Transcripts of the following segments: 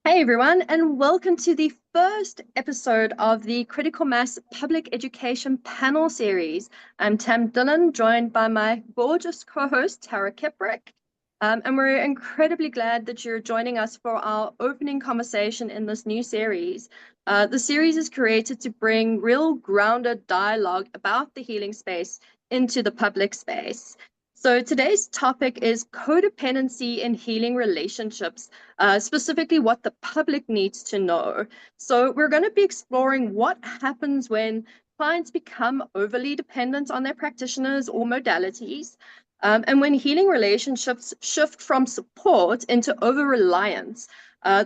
Hey everyone, and welcome to the first episode of the Critical Mass Public Education panel series. I'm Dillon, joined by my gorgeous co-host Tara Kiprik, and we're incredibly glad that you're joining us for our opening conversation in this new series. The series is created to bring real grounded dialogue about the healing space into the public space. So today's topic is codependency in healing relationships, specifically what the public needs to know. So we're going to be exploring what happens when clients become overly dependent on their practitioners or modalities, and when healing relationships shift from support into over-reliance.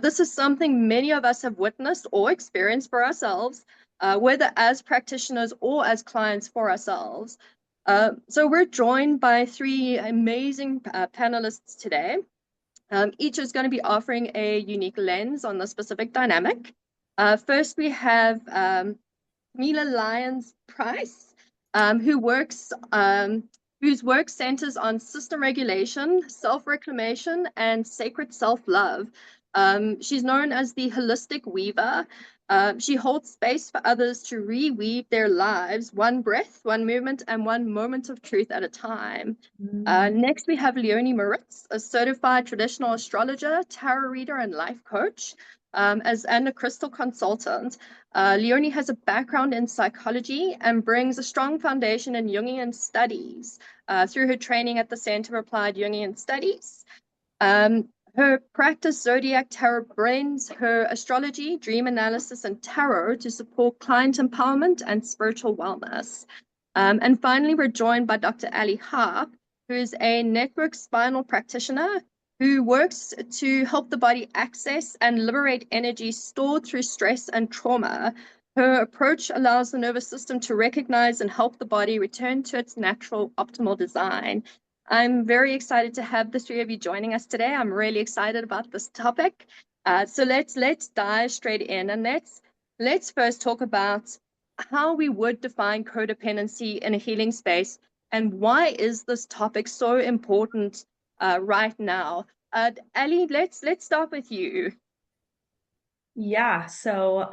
This is something many of us have witnessed or experienced for ourselves, whether as practitioners or as clients for ourselves. So we're joined by three amazing panelists today. Each is going to be offering a unique lens on the specific dynamic. First, we have Mila Lyons Price, who works whose work centers on system regulation, self-reclamation, and sacred self-love. She's known as the holistic weaver. She holds space for others to reweave their lives, one breath, one movement, and one moment of truth at a time. Next, we have Leonie Moritz, a certified traditional astrologer, tarot reader, and life coach, and a crystal consultant. Leonie has a background in psychology and brings a strong foundation in Jungian studies through her training at the Center for Applied Jungian Studies. Her practice, Zodiac Tarot, blends her astrology, dream analysis, and tarot to support client empowerment and spiritual wellness. And finally, we're joined by Dr. Ali Harp, who is a network spinal practitioner who works to help the body access and liberate energy stored through stress and trauma. Her approach allows the nervous system to recognize and help the body return to its natural optimal design. I'm very excited to have the three of you joining us today. I'm really excited about this topic. So let's dive straight in, and let's first talk about how we would define codependency in a healing space, and why is this topic so important right now? Ali, let's start with you. Yeah, so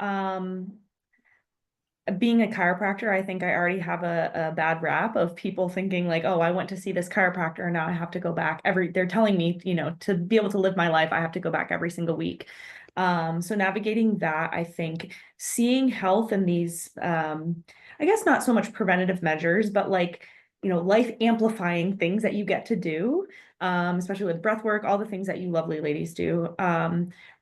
being a chiropractor, I think I already have a bad rap of people thinking like, oh, I went to see this chiropractor and now I have to go back they're telling me, to be able to live my life, I have to go back every single week. So navigating that, I think seeing health in these, I guess not so much preventative measures, but like, life amplifying things that you get to do, especially with breath work, all the things that you lovely ladies do,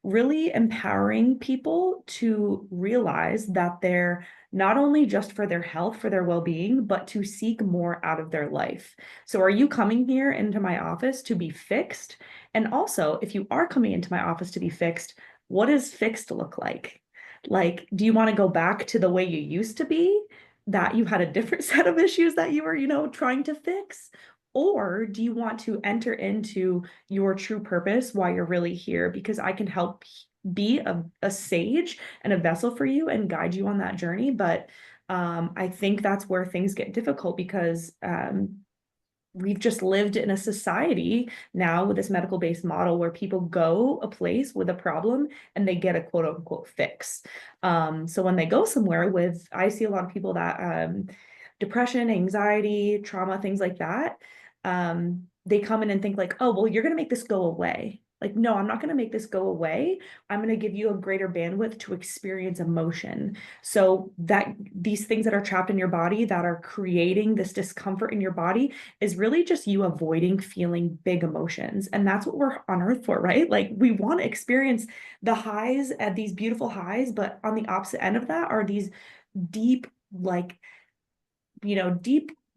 really empowering people to realize that they're not only just for their health, for their well-being, but to seek more out of their life. So are you coming here into my office to be fixed? And also, if you are coming into my office to be fixed, what does fixed look like? Like, do you want to go back to the way you used to be, that you had a different set of issues that you were, trying to fix? Or do you want to enter into your true purpose while you're really here? Because I can help be a sage and a vessel for you and guide you on that journey. But I think that's where things get difficult, because we've just lived in a society now with this medical based model where people go a place with a problem and they get a quote unquote fix. So when they go somewhere with, I see a lot of people that depression, anxiety, trauma, things like that, they come in and think like, oh, well, you're going to make this go away. Like, no, I'm not going to make this go away. I'm going to give you a greater bandwidth to experience emotion. So that these things that are trapped in your body that are creating this discomfort in your body is really just you avoiding feeling big emotions. And that's what we're on earth for, right? Like, we want to experience the highs at these beautiful highs, but on the opposite end of that are these deep, like,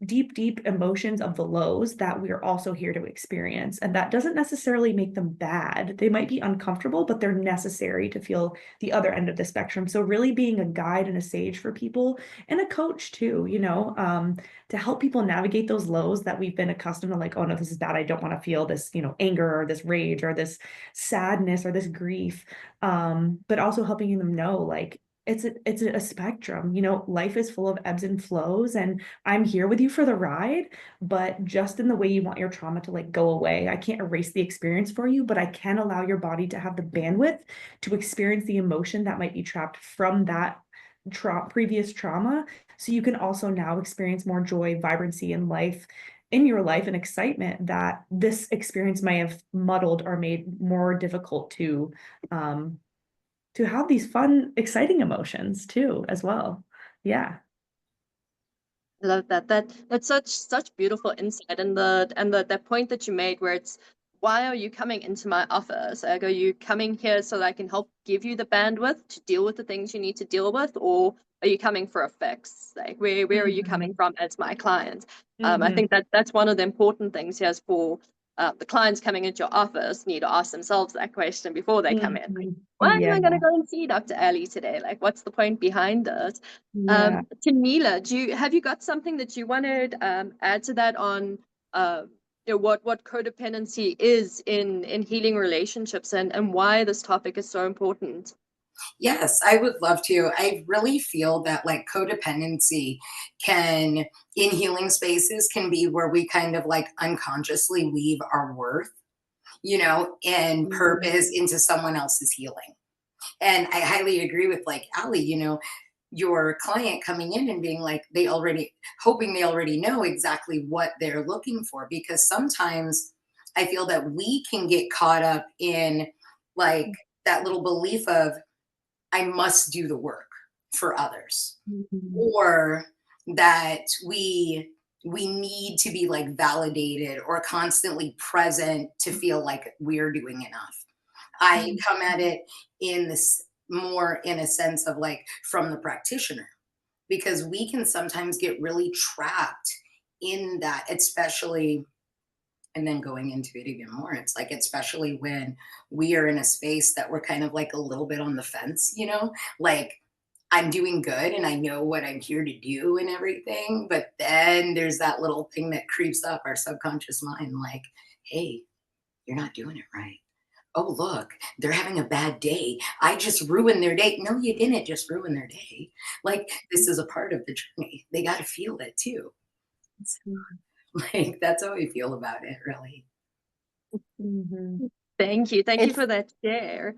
deep emotions of the lows that we're also here to experience. And that doesn't necessarily make them bad. They might be uncomfortable, but they're necessary to feel the other end of the spectrum. So really being a guide and a sage for people, and a coach too, to help people navigate those lows that we've been accustomed to, like, oh no, this is bad. I don't want to feel this, anger or this rage or this sadness or this grief. But also helping them know, like, it's a spectrum. Life is full of ebbs and flows, and I'm here with you for the ride, but just in the way you want your trauma to like go away. I can't erase the experience for you, but I can allow your body to have the bandwidth to experience the emotion that might be trapped from that previous trauma. So you can also now experience more joy, vibrancy in life, in your life, and excitement that this experience may have muddled or made more difficult to have these fun, exciting emotions too, as well. Yeah. I love that. That's such beautiful insight, and that point that you made where it's, why are you coming into my office? Like, are you coming here so that I can help give you the bandwidth to deal with the things you need to deal with, or are you coming for a fix? Like, where are you coming from as my client? I think that's one of the important things here is for the clients coming into your office need to ask themselves that question before they come in. Like, why am Yeah. I going to go and see Dr. Ali today? Like, what's the point behind it? Yeah. Tamila, have you got something that you want to add to that on what codependency is in healing relationships, and why this topic is so important? Yes, I would love to. I really feel that like codependency can, in healing spaces, can be where we kind of like unconsciously weave our worth, and purpose into someone else's healing. And I highly agree with like Ali, your client coming in and being like, hoping they already know exactly what they're looking for. Because sometimes I feel that we can get caught up in like that little belief of, I must do the work for others, or that we need to be like validated or constantly present to feel like we're doing enough. I come at it in this more in a sense of like from the practitioner, because we can sometimes get really trapped in that, especially, and then going into it even more, it's like, especially when we are in a space that we're kind of like a little bit on the fence, like I'm doing good and I know what I'm here to do and everything. But then there's that little thing that creeps up our subconscious mind, like, hey, you're not doing it right. Oh, look, they're having a bad day. I just ruined their day. No, you didn't just ruin their day. Like, this is a part of the journey. They got to feel it too. Like, that's how I feel about it, really. Thank you for that share.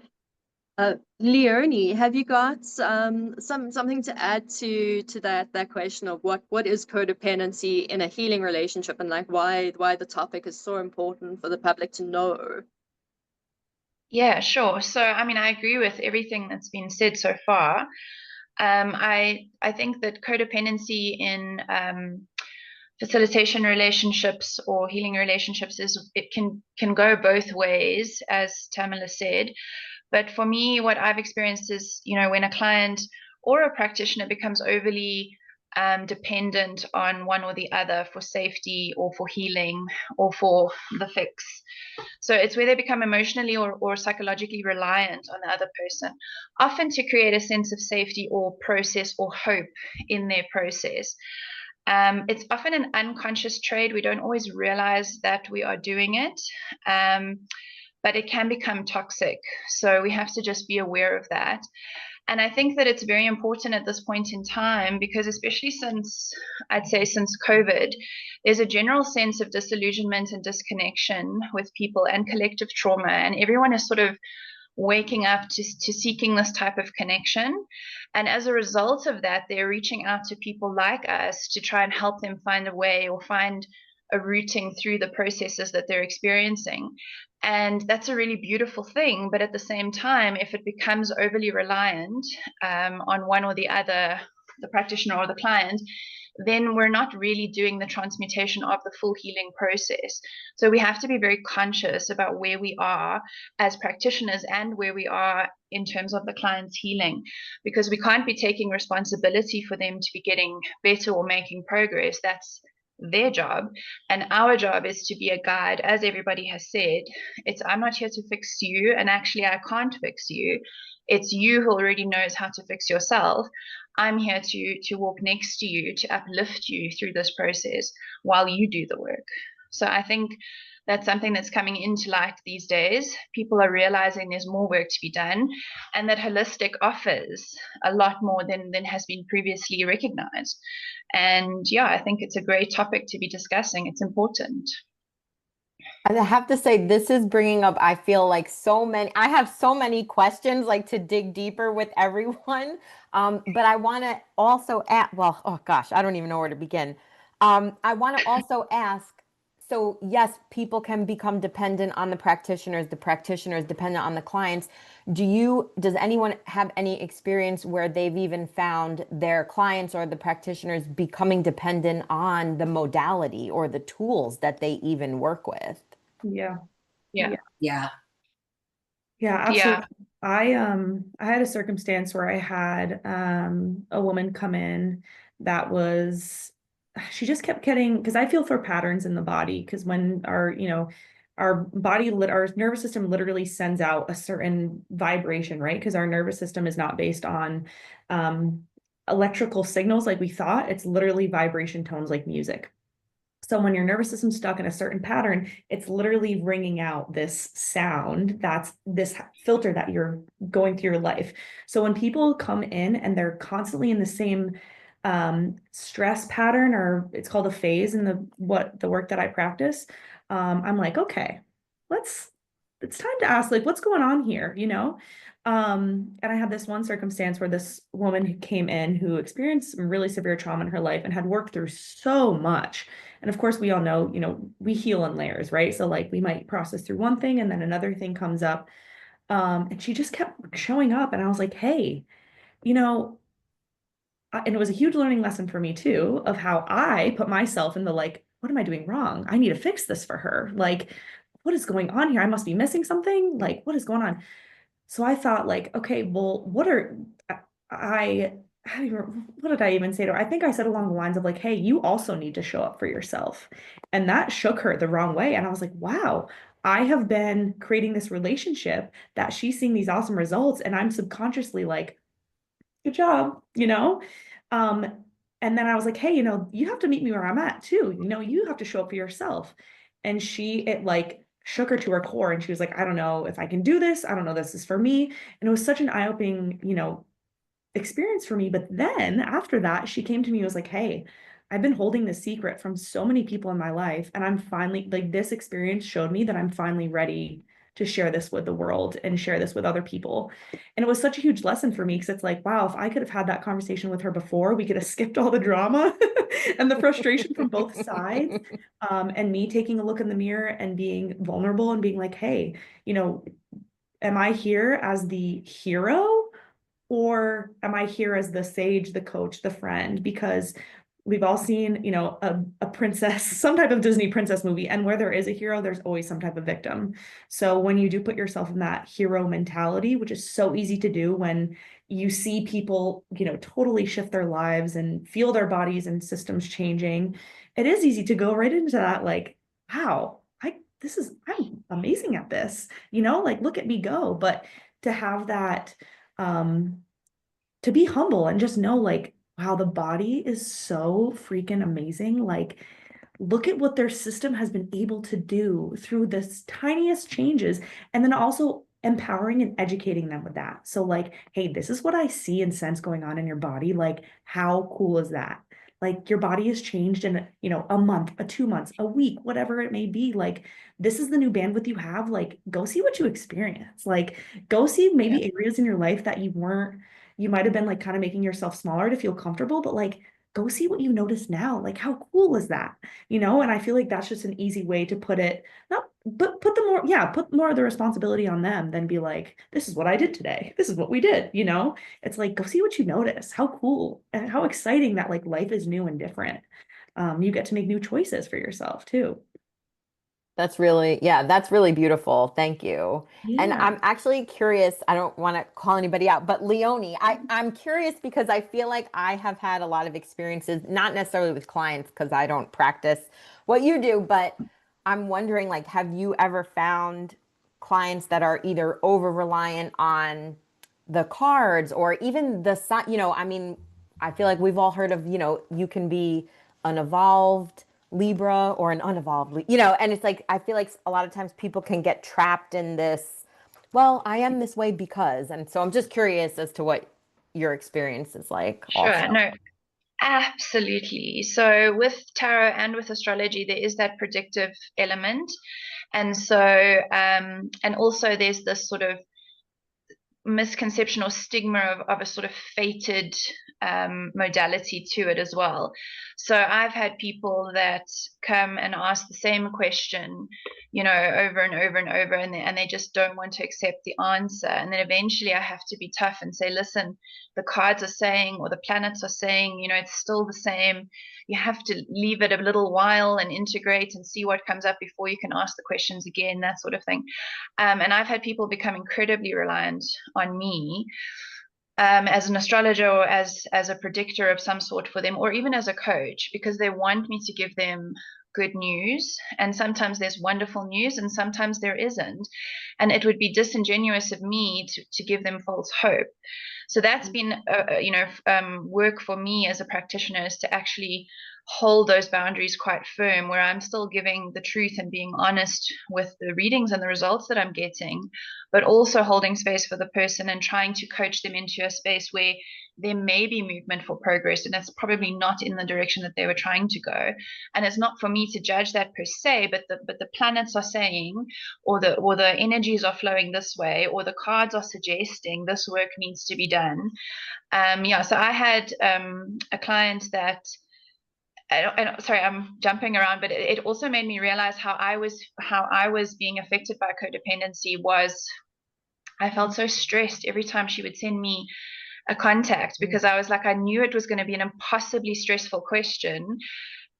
Leonie, have you got something to add to that question of what is codependency in a healing relationship, and like why the topic is so important for the public to know? Yeah, sure. So, I mean, I agree with everything that's been said so far. I think that codependency in facilitation relationships or healing relationships it can go both ways, as Tamala said. But for me, what I've experienced is, when a client or a practitioner becomes overly dependent on one or the other for safety or for healing or for the fix. So it's where they become emotionally or psychologically reliant on the other person, often to create a sense of safety or process or hope in their process. It's often an unconscious trait. We don't always realize that we are doing it, but it can become toxic. So we have to just be aware of that. And I think that it's very important at this point in time, because especially since COVID, there's a general sense of disillusionment and disconnection with people and collective trauma. And everyone is sort of waking up to seeking this type of connection. And as a result of that, they're reaching out to people like us to try and help them find a way or find a routing through the processes that they're experiencing. And that's a really beautiful thing. But at the same time, if it becomes overly reliant on one or the other, the practitioner or the client, then we're not really doing the transmutation of the full healing process. So we have to be very conscious about where we are as practitioners and where we are in terms of the client's healing, because we can't be taking responsibility for them to be getting better or making progress. That's their job, and our job is to be a guide. As everybody has said, I'm not here to fix you, and actually I can't fix you. It's you who already knows how to fix yourself. I'm here to walk next to you, to uplift you through this process while you do the work. So I think that's something that's coming into light these days. People are realizing there's more work to be done, and that holistic offers a lot more than has been previously recognized. And yeah, I think it's a great topic to be discussing. It's important. I have to say, this is bringing up, I feel like I have so many questions like to dig deeper with everyone. But I want to also ask, well, oh gosh, I don't even know where to begin. I want to also ask, so yes, people can become dependent on the practitioners dependent on the clients. Does anyone have any experience where they've even found their clients or the practitioners becoming dependent on the modality or the tools that they even work with? Yeah. Yeah. Yeah. Yeah, absolutely. I had a circumstance where I had a woman come in that was, she just kept getting, because I feel for patterns in the body, because when our nervous system literally sends out a certain vibration, right? Because our nervous system is not based on electrical signals like we thought. It's literally vibration tones like music. So when your nervous system's stuck in a certain pattern, it's literally ringing out this sound, that's this filter that you're going through your life. So when people come in and they're constantly in the same stress pattern, or it's called a phase in the work that I practice, I'm like, okay, it's time to ask, like, what's going on here, you know? And I had this one circumstance where this woman who came in who experienced some really severe trauma in her life and had worked through so much. And of course, we all know, we heal in layers, right? So like we might process through one thing and then another thing comes up. And she just kept showing up. And I was like, hey, and it was a huge learning lesson for me too, of how I put myself in the like, what am I doing wrong? I need to fix this for her. Like, what is going on here? I must be missing something. Like, what is going on? So I thought like, okay, well, what did I even say to her? I think I said along the lines of like, hey, you also need to show up for yourself. And that shook her the wrong way. And I was like, wow, I have been creating this relationship that she's seeing these awesome results. And I'm subconsciously like, good job, Um, and then I was like, hey, you have to meet me where I'm at too. You have to show up for yourself. And it like shook her to her core. And she was like, I don't know if I can do this. I don't know if this is for me. And it was such an eye-opening, experience for me. But then after that, she came to me and was like, hey, I've been holding this secret from so many people in my life. And I'm finally like, this experience showed me that I'm finally ready to share this with the world and share this with other people. And it was such a huge lesson for me because it's like, wow, if I could have had that conversation with her before, we could have skipped all the drama and the frustration from both sides. And me taking a look in the mirror and being vulnerable and being like, hey, am I here as the hero? Or am I here as the sage, the coach, the friend? Because we've all seen, a princess, some type of Disney princess movie, and where there is a hero, there's always some type of victim. So when you do put yourself in that hero mentality, which is so easy to do when you see people, totally shift their lives and feel their bodies and systems changing, it is easy to go right into that, like, wow, I'm amazing at this, like, look at me go. But to have that, to be humble and just know like, wow, the body is so freaking amazing. Like, look at what their system has been able to do through this tiniest changes. And then also empowering and educating them with that. So like, hey, this is what I see and sense going on in your body. Like, how cool is that? Like your body has changed in, a month, 2 months, a week, whatever it may be. Like, this is the new bandwidth you have. Like, go see what you experience. Like, go see maybe areas in your life that you might have been like kind of making yourself smaller to feel comfortable, but like, go see what you notice now. Like, how cool is that? And I feel like that's just an easy way to put it, not, but put more of the responsibility on them than be like, this is what I did today. This is what we did, It's like, go see what you notice. How cool and how exciting that like life is new and different. You get to make new choices for yourself too. That's really beautiful. Thank you. And Yeah. I'm actually curious, I don't want to call anybody out, but Leonie, I'm curious because I feel like I have had a lot of experiences, not necessarily with clients because I don't practice what you do, but I'm wondering, like, have you ever found clients that are either over reliant on the cards or even the sign, I mean, I feel like we've all heard of, you can be an evolved Libra or an unevolved, you know, and it's like, I feel like a lot of times people can get trapped in this, well, I am this way because, and so I'm just curious as to what your experience is like also. Sure, no, absolutely. So with tarot and with astrology, there is that predictive element. And so, and also there's this sort of misconception or stigma of a sort of fated modality to it as well. So I've had people that come and ask the same question, you know, over and over and over, and they just don't want to accept the answer. And then eventually I have to be tough and say, listen, the cards are saying, or the planets are saying, you know, it's still the same. You have to leave it a little while and integrate and see what comes up before you can ask the questions again, that sort of thing. And I've had people become incredibly reliant on me as an astrologer or as a predictor of some sort for them, or even as a coach, because they want me to give them good news. And sometimes there's wonderful news and sometimes there isn't. And it would be disingenuous of me to give them false hope. So that's been, work for me as a practitioner, is to actually hold those boundaries quite firm, where I'm still giving the truth and being honest with the readings and the results that I'm getting, but also holding space for the person and trying to coach them into a space where there may be movement for progress, and it's probably not in the direction that they were trying to go. And it's not for me to judge that per se, but the planets are saying, or the energies are flowing this way, or the cards are suggesting this work needs to be done. So I had a client that, sorry, I'm jumping around, but it also made me realize how I was being affected by codependency. Was I felt so stressed every time she would send me a contact, because I was like, I knew it was going to be an impossibly stressful question,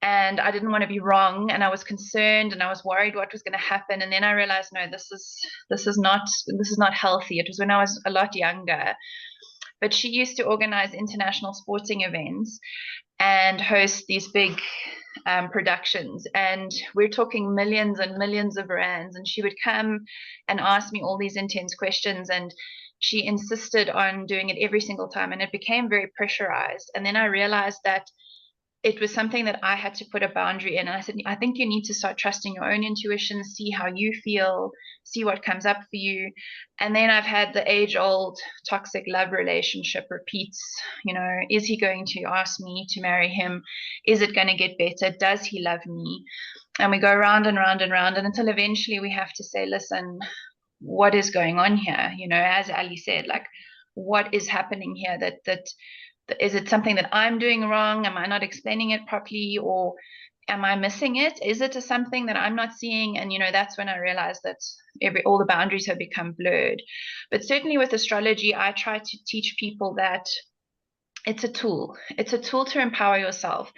and I didn't want to be wrong, and I was concerned, and I was worried what was going to happen. And then I realized, no, this is not healthy. It was when I was a lot younger, but she used to organize international sporting events and host these big productions, and we're talking millions and millions of rands, and she would come and ask me all these intense questions, and she insisted on doing it every single time, and it became very pressurized. And then I realized that it was something that I had to put a boundary in. And I said, I think you need to start trusting your own intuition, see how you feel, see what comes up for you. And then I've had the age-old toxic love relationship repeats. You know, is he going to ask me to marry him? Is it going to get better? Does he love me? And we go round and round and round, and until eventually we have to say, listen, what is going on here? You know, as Ali said, like, what is happening here? That is it something that I'm doing wrong? Am I not explaining it properly, or am I missing it? Is it something that I'm not seeing? And, you know, that's when I realized that all the boundaries have become blurred. But certainly with astrology, I try to teach people that it's a tool. It's a tool to empower yourself.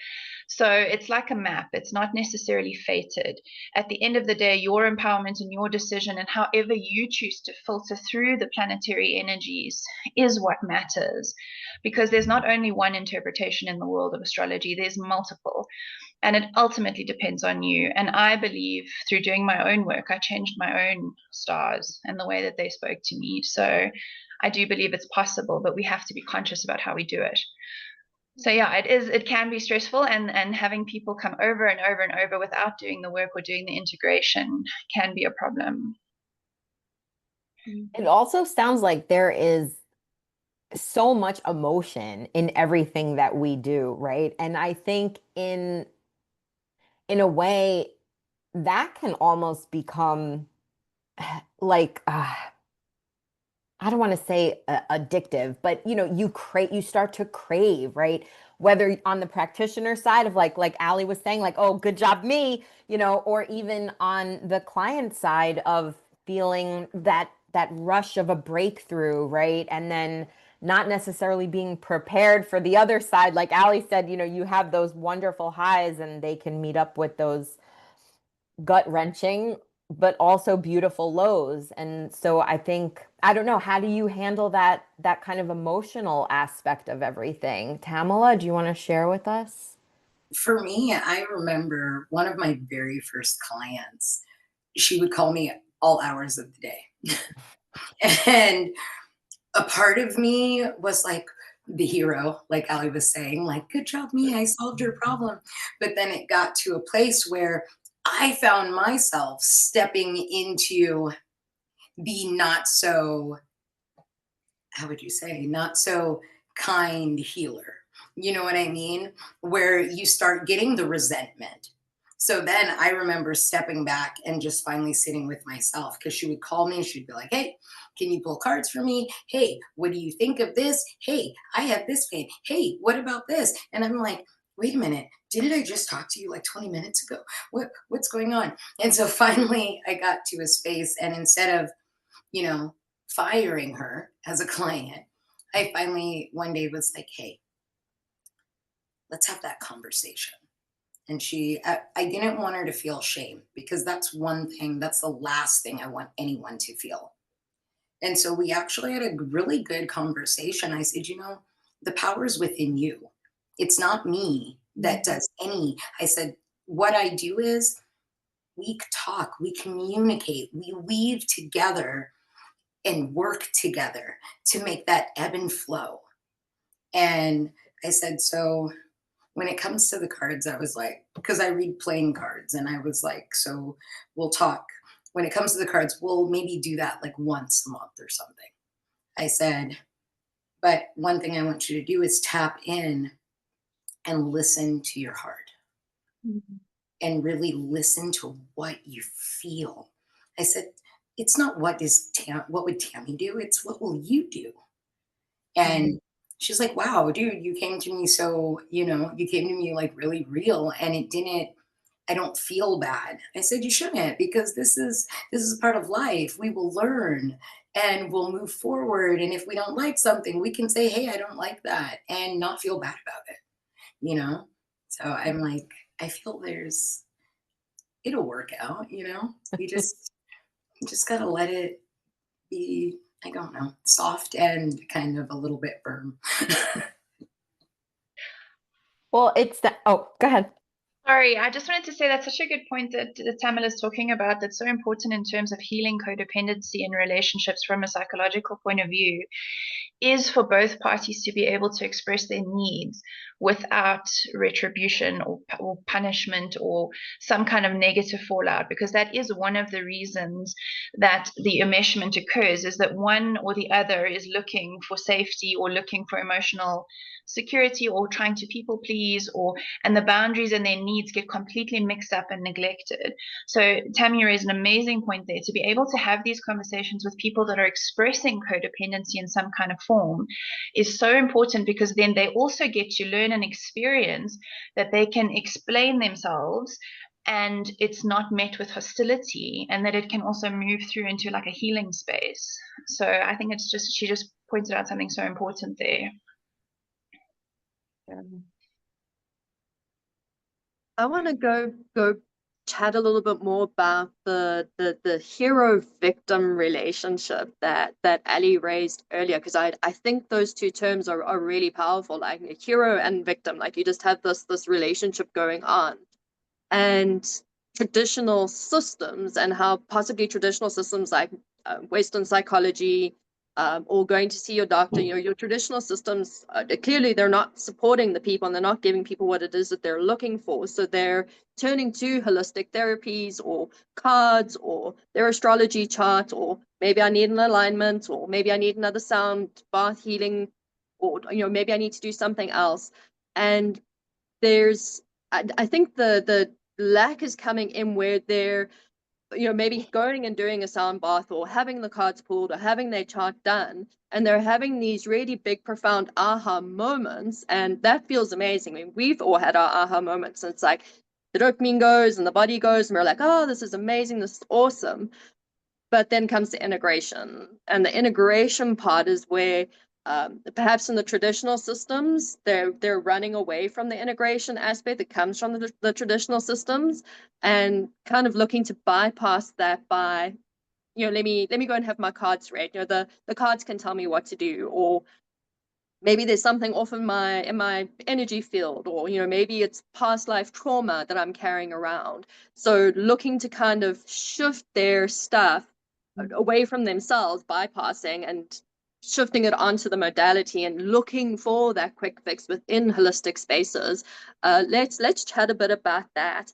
So it's like a map. It's not necessarily fated. At the end of the day, your empowerment and your decision, and however you choose to filter through the planetary energies, is what matters. Because there's not only one interpretation in the world of astrology, there's multiple. And it ultimately depends on you. And I believe through doing my own work, I changed my own stars and the way that they spoke to me. So I do believe it's possible, but we have to be conscious about how we do it. So yeah, it can be stressful, and having people come over and over and over without doing the work or doing the integration can be a problem. It also sounds like there is so much emotion in everything that we do, right? And I think in a way that can almost become like I don't want to say addictive, but you know, you start to crave, right? Whether on the practitioner side of like Ali was saying, like, oh, good job, me, you know, or even on the client side of feeling that rush of a breakthrough, right? And then not necessarily being prepared for the other side. Like Ali said, you know, you have those wonderful highs and they can meet up with those gut wrenching but also beautiful lows. And so I think, I don't know, how do you handle that kind of emotional aspect of everything? Tamala, do you want to share with us? For me, I remember one of my very first clients, she would call me all hours of the day. And a part of me was like, the hero, like Ali was saying, like, good job, me, I solved your problem. But then it got to a place where I found myself stepping into the not so, how would you say, not so kind healer. You know what I mean? Where you start getting the resentment. So then I remember stepping back and just finally sitting with myself, because she would call me and she'd be like, hey, can you pull cards for me? Hey, what do you think of this? Hey, I have this pain. Hey, what about this? And I'm like, wait a minute. Didn't I just talk to you like 20 minutes ago? What's going on? And so finally I got to a space, and instead of, you know, firing her as a client, I finally one day was like, hey, let's have that conversation. And I didn't want her to feel shame, because that's one thing, that's the last thing I want anyone to feel. And so we actually had a really good conversation. I said, you know, the power's within you. It's not me that does any. I said, what I do is we talk, we communicate, we weave together and work together to make that ebb and flow. And I said, so when it comes to the cards, I was like, because I read playing cards, and I was like, so we'll talk. When it comes to the cards, we'll maybe do that like once a month or something. I said, but one thing I want you to do is tap in and listen to your heart, and really listen to what you feel. I said, it's not what would Tammy do? It's what will you do? And she's like, wow, dude, you came to me so, you came to me like really real, and I don't feel bad. I said, you shouldn't, because this is part of life. We will learn and we'll move forward. And if we don't like something, we can say, hey, I don't like that, and not feel bad about it. So I'm like, I feel it'll work out, you just gotta let it be, I don't know, soft and kind of a little bit firm. Well, oh, go ahead. Sorry, I just wanted to say that's such a good point that Tamil is talking about, that's so important in terms of healing codependency in relationships from a psychological point of view, is for both parties to be able to express their needs without retribution or punishment or some kind of negative fallout, because that is one of the reasons that the enmeshment occurs, is that one or the other is looking for safety or looking for emotional security or trying to people please, and the boundaries and their needs get completely mixed up and neglected. So Tammy raised an amazing point there, to be able to have these conversations with people that are expressing codependency in some kind of form is so important, because then they also get to learn and experience that they can explain themselves and it's not met with hostility, and that it can also move through into like a healing space. So I think she just pointed out something so important there. I want to go chat a little bit more about the hero victim relationship that Ali raised earlier, because I think those two terms are really powerful, like hero and victim. Like you just have this relationship going on, and traditional systems, and how possibly traditional systems like Western psychology, or going to see your doctor, your traditional systems, clearly they're not supporting the people, and they're not giving people what it is that they're looking for. So they're turning to holistic therapies or cards or their astrology chart, or maybe I need an alignment, or maybe I need another sound bath healing, or maybe I need to do something else. And I think the lack is coming in where they're maybe going and doing a sound bath, or having the cards pulled, or having their chart done, and they're having these really big, profound aha moments, and that feels amazing. I mean, we've all had our aha moments, and it's like the dopamine goes and the body goes, and we're like, oh, this is amazing, this is awesome. But then comes the integration, and the integration part is where perhaps in the traditional systems, they're running away from the integration aspect that comes from the traditional systems, and kind of looking to bypass that by, let me go and have my cards read. The cards can tell me what to do, or maybe there's something off in my energy field, or maybe it's past life trauma that I'm carrying around. So looking to kind of shift their stuff away from themselves, bypassing, and shifting it onto the modality and looking for that quick fix within holistic spaces. Let's chat a bit about that.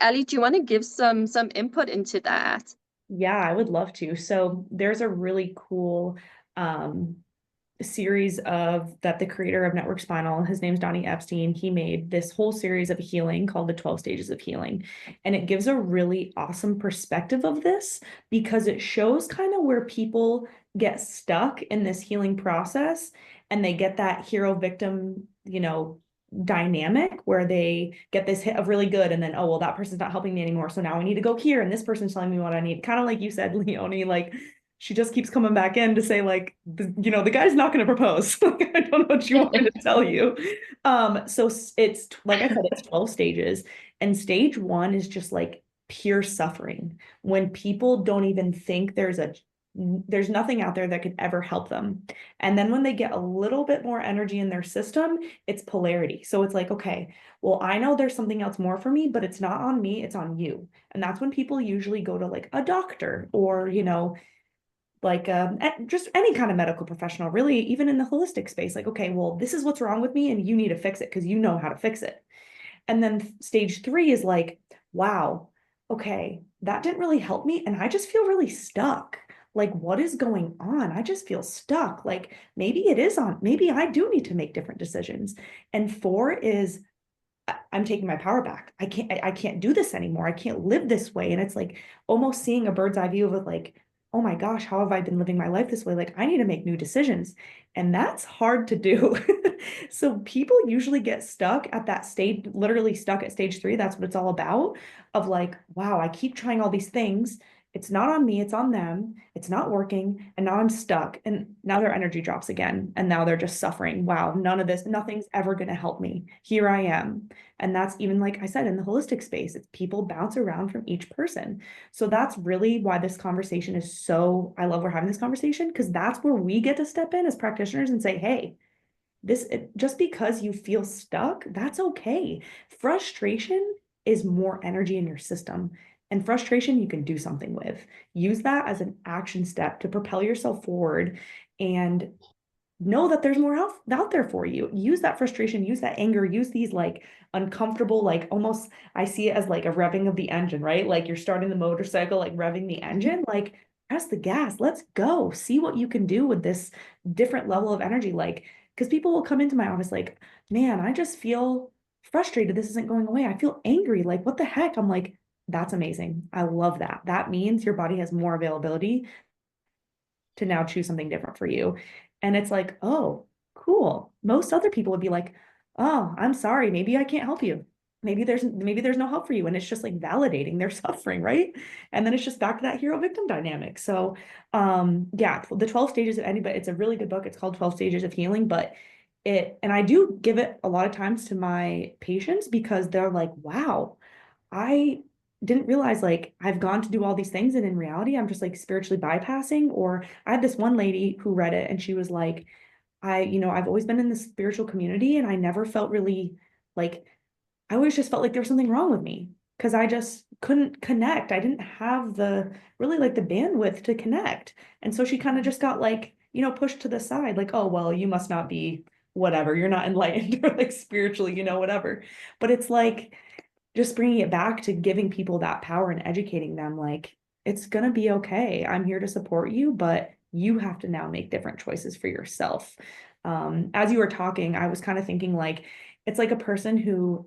Ali, do you want to give some input into that? Yeah, I would love to. So there's a really cool series of that the creator of Network Spinal, his name's Donnie Epstein, he made this whole series of healing called the 12 stages of healing. And it gives a really awesome perspective of this because it shows kind of where people get stuck in this healing process and they get that hero victim, dynamic where they get this hit of really good and then, oh, well, that person's not helping me anymore. So now I need to go here. And this person's telling me what I need. Kind of like you said, Leonie, like she just keeps coming back in to say like, the guy's not going to propose. Like, I don't know what you want me to tell you. So it's, like I said, it's 12 stages. And stage 1 is just like pure suffering. When people don't even think there's nothing out there that could ever help them. And then when they get a little bit more energy in their system, it's polarity. So it's like, okay, well, I know there's something else more for me, but it's not on me, it's on you. And that's when people usually go to like a doctor or, like just any kind of medical professional, really, even in the holistic space, like, okay, well, this is what's wrong with me and you need to fix it because you know how to fix it. And then stage 3 is like, wow, okay, that didn't really help me. And I just feel really stuck. Like, what is going on? I just feel stuck. Like, maybe I do need to make different decisions. And 4 is, I'm taking my power back. I can't do this anymore. I can't live this way. And it's like almost seeing a bird's eye view of it, like, oh my gosh, how have I been living my life this way? Like, I need to make new decisions. And that's hard to do. So people usually get stuck at that stage, literally stuck at stage 3. That's what it's all about, of like, wow, I keep trying all these things. It's not on me, it's on them. It's not working. And now I'm stuck. And now their energy drops again. And now they're just suffering. Wow, nothing's ever going to help me. Here I am. And that's even, like I said, in the holistic space, it's people bounce around from each person. So that's really why this conversation is so, I love we're having this conversation, because that's where we get to step in as practitioners and say, hey, just because you feel stuck, that's okay. Frustration is more energy in your system. And frustration you can do something with. Use that as an action step to propel yourself forward and know that there's more out there for you. Use that frustration, use that anger, use these like uncomfortable, like almost, I see it as like a revving of the engine, right? Like you're starting the motorcycle, like revving the engine, like press the gas, let's go. See what you can do with this different level of energy. Like, because people will come into my office like, man, I just feel frustrated. This isn't going away. I feel angry. Like, what the heck? I'm like, that's amazing. I love that. That means your body has more availability to now choose something different for you. And it's like, oh, cool. Most other people would be like, oh, I'm sorry. Maybe I can't help you. Maybe there's no help for you. And it's just like validating their suffering, right? And then it's just back to that hero victim dynamic. So yeah, the 12 stages of anybody, it's a really good book. It's called 12 Stages of Healing, but and I do give it a lot of times to my patients because they're like, wow, I didn't realize like I've gone to do all these things and in reality I'm just like spiritually bypassing. Or I had this one lady who read it and she was like, I've always been in the spiritual community and I never felt really like, I always just felt like there was something wrong with me because I just couldn't connect. I didn't have the really like the bandwidth to connect. And so she kind of just got like, pushed to the side, like, oh, well, you must not be whatever. You're not enlightened or like spiritually, whatever. But it's like, just bringing it back to giving people that power and educating them, like, it's going to be okay. I'm here to support you, but you have to now make different choices for yourself. As you were talking, I was kind of thinking like, it's like a person who,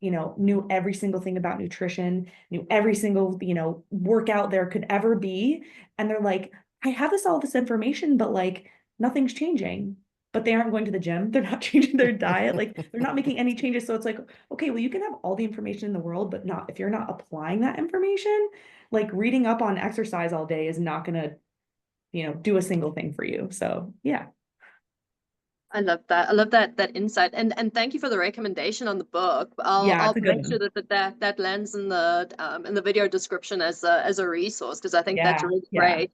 knew every single thing about nutrition, knew every single, workout there could ever be. And they're like, I have all this information, but like, nothing's changing. But they aren't going to the gym. They're not changing their diet. Like they're not making any changes. So it's like, okay, well, you can have all the information in the world, but if you're not applying that information, like reading up on exercise all day is not going to, do a single thing for you. So yeah. I love that. I love that insight. And thank you for the recommendation on the book. I'll make sure that lands in the video description as a resource because I think that's really great.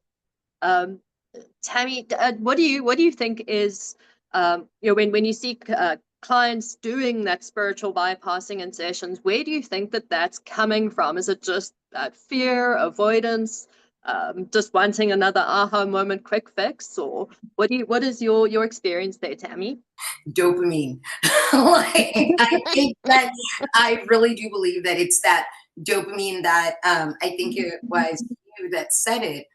Tammy, what do you think is when you see clients doing that spiritual bypassing in sessions, where do you think that's coming from? Is it just fear, avoidance, just wanting another aha moment, quick fix, or what is your experience there, Tammy? Dopamine. Like, I think that I really do believe that it's that dopamine that I think it was you that said it.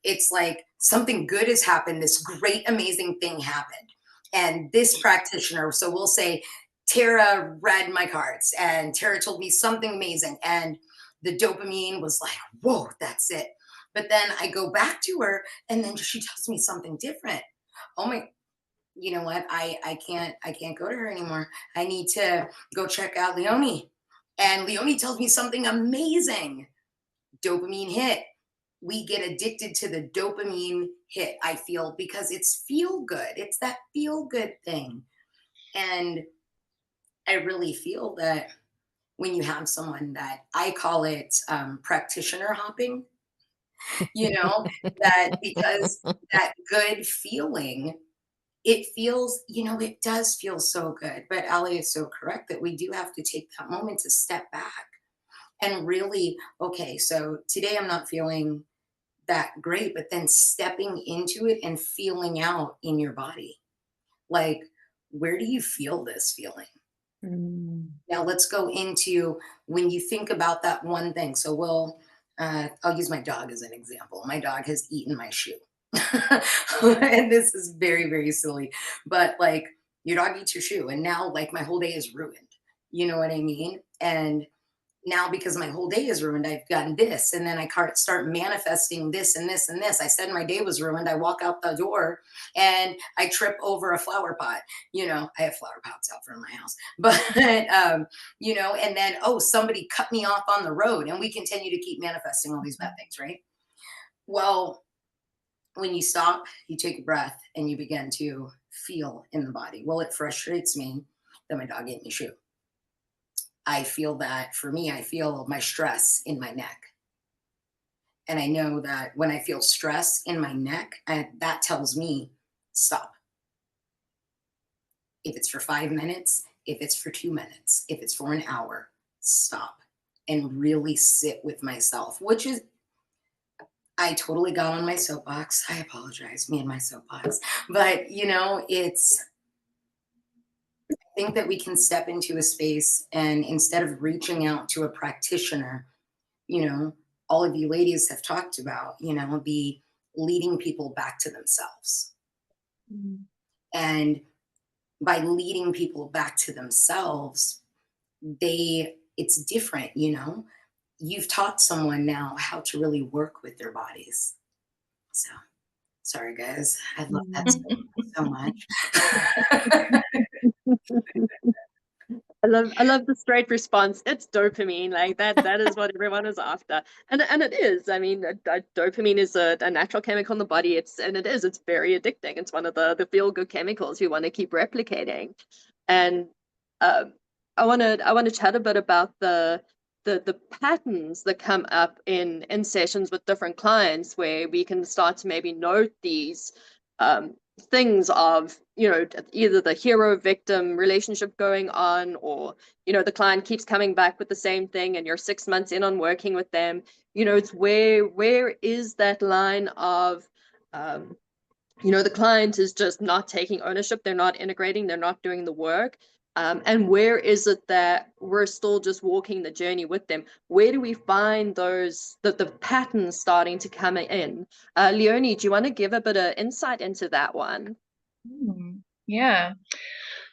It's like something good has happened, this great, amazing thing happened. And this practitioner, so we'll say Tara read my cards and Tara told me something amazing. And the dopamine was like, whoa, that's it. But then I go back to her and then she tells me something different. Oh my, you know what? I can't go to her anymore. I need to go check out Leonie. And Leonie tells me something amazing. Dopamine hit. We get addicted to the dopamine hit, I feel, because it's feel good. It's that feel good thing. And I really feel that when you have someone that I call it practitioner hopping, you know, that because that good feeling, it feels, you know, it does feel so good. But Ali is so correct that we do have to take that moment to step back and really, okay, so today I'm not feeling that great, but then stepping into it and feeling out in your body. Like, where do you feel this feeling? Now let's go into when you think about that one thing. So I'll use my dog as an example. My dog has eaten my shoe. And this is very, very silly, but like your dog eats your shoe and now like my whole day is ruined. You know what I mean? And now because my whole day is ruined, I've gotten this, and then I start manifesting this and this and this. I said my day was ruined. I walk out the door and I trip over a flower pot. You know, I have flower pots out front of my house, but you know, and then somebody cut me off on the road, and we continue to keep manifesting all these bad things, right? Well, when you stop, you take a breath, and you begin to feel in the body. Well, it frustrates me that my dog ate my shoe. I feel that for me, I feel my stress in my neck. And I know that when I feel stress in my neck, that tells me stop. If it's for 5 minutes, if it's for 2 minutes, if it's for an hour, stop and really sit with myself, which is, I totally got on my soapbox. I apologize, me and my soapbox. But, you know, I think that we can step into a space and instead of reaching out to a practitioner, you know, all of you ladies have talked about, you know, be leading people back to themselves. And by leading people back to themselves, it's different, you know. You've taught someone now how to really work with their bodies. So sorry guys, I love that so much. I love the straight response. It's dopamine, like that is what everyone is after. And it is. I mean, dopamine is a natural chemical in the body. It's very addicting. It's one of the feel-good chemicals you want to keep replicating. And I want to chat a bit about the patterns that come up in sessions with different clients where we can start to maybe note these things of, you know, either the hero victim relationship going on, or, you know, the client keeps coming back with the same thing and you're 6 months in on working with them. You know, it's where is that line of you know, the client is just not taking ownership, they're not integrating, they're not doing the work. And where is it that we're still just walking the journey with them? Where do we find those, the patterns starting to come in? Leonie, do you want to give a bit of insight into that one? Yeah.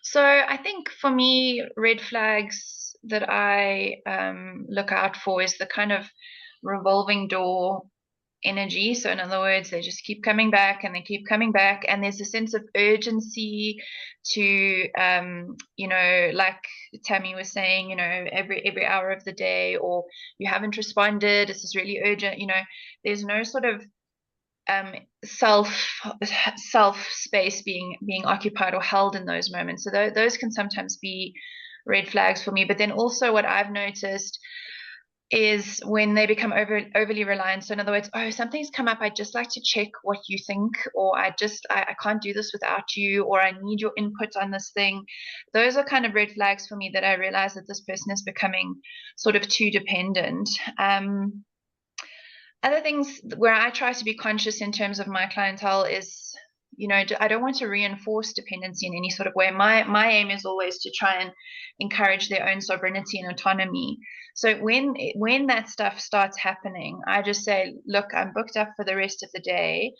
So I think for me, red flags that I look out for is the kind of revolving door energy. So in other words, they just keep coming back and they keep coming back, and there's a sense of urgency to you know, like Tammy was saying, you know, every hour of the day, or you haven't responded, this is really urgent, you know. There's no sort of self space being occupied or held in those moments. So those can sometimes be red flags for me. But then also what I've noticed is when they become overly reliant. So in other words, something's come up, I'd just like to check what you think, or I can't do this without you, or I need your input on this thing. Those are kind of red flags for me, that I realize that this person is becoming sort of too dependent. Other things where I try to be conscious in terms of my clientele is, I don't want to reinforce dependency in any sort of way. My aim is always to try and encourage their own sovereignty and autonomy. So when that stuff starts happening, I just say, look, I'm booked up for the rest of the day,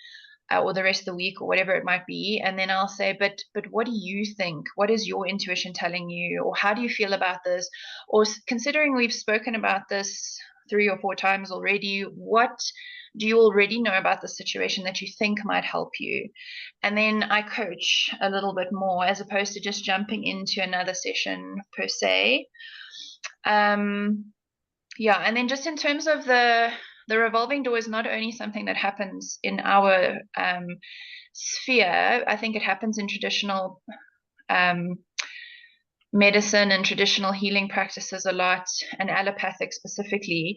or the rest of the week, or whatever it might be. And then I'll say, but what do you think? What is your intuition telling you? Or how do you feel about this? Or considering we've spoken about this 3 or 4 times already, what do you already know about the situation that you think might help you? And then I coach a little bit more, as opposed to just jumping into another session per se. Yeah, and then just in terms of the revolving door is not only something that happens in our sphere. I think it happens in traditional medicine and traditional healing practices a lot, and allopathic specifically,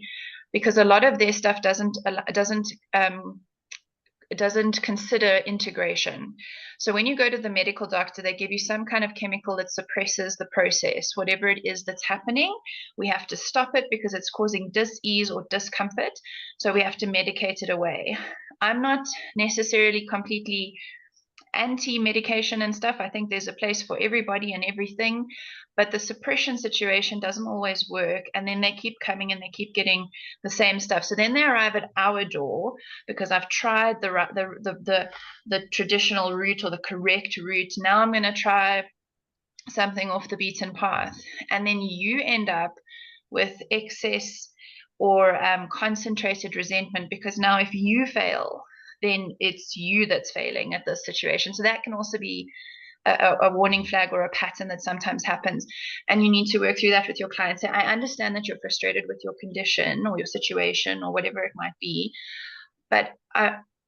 because a lot of their stuff doesn't consider integration. So when you go to the medical doctor, they give you some kind of chemical that suppresses the process, whatever it is that's happening. We have to stop it because it's causing dis-ease or discomfort. So we have to medicate it away. I'm not necessarily completely anti-medication and stuff. I think there's a place for everybody and everything, but the suppression situation doesn't always work. And then they keep coming and they keep getting the same stuff. So then they arrive at our door because I've tried the traditional route or the correct route. Now I'm going to try something off the beaten path. And then you end up with excess or concentrated resentment, because now if you fail, then it's you that's failing at this situation. So that can also be a warning flag or a pattern that sometimes happens. And you need to work through that with your clients. So I understand that you're frustrated with your condition or your situation or whatever it might be, but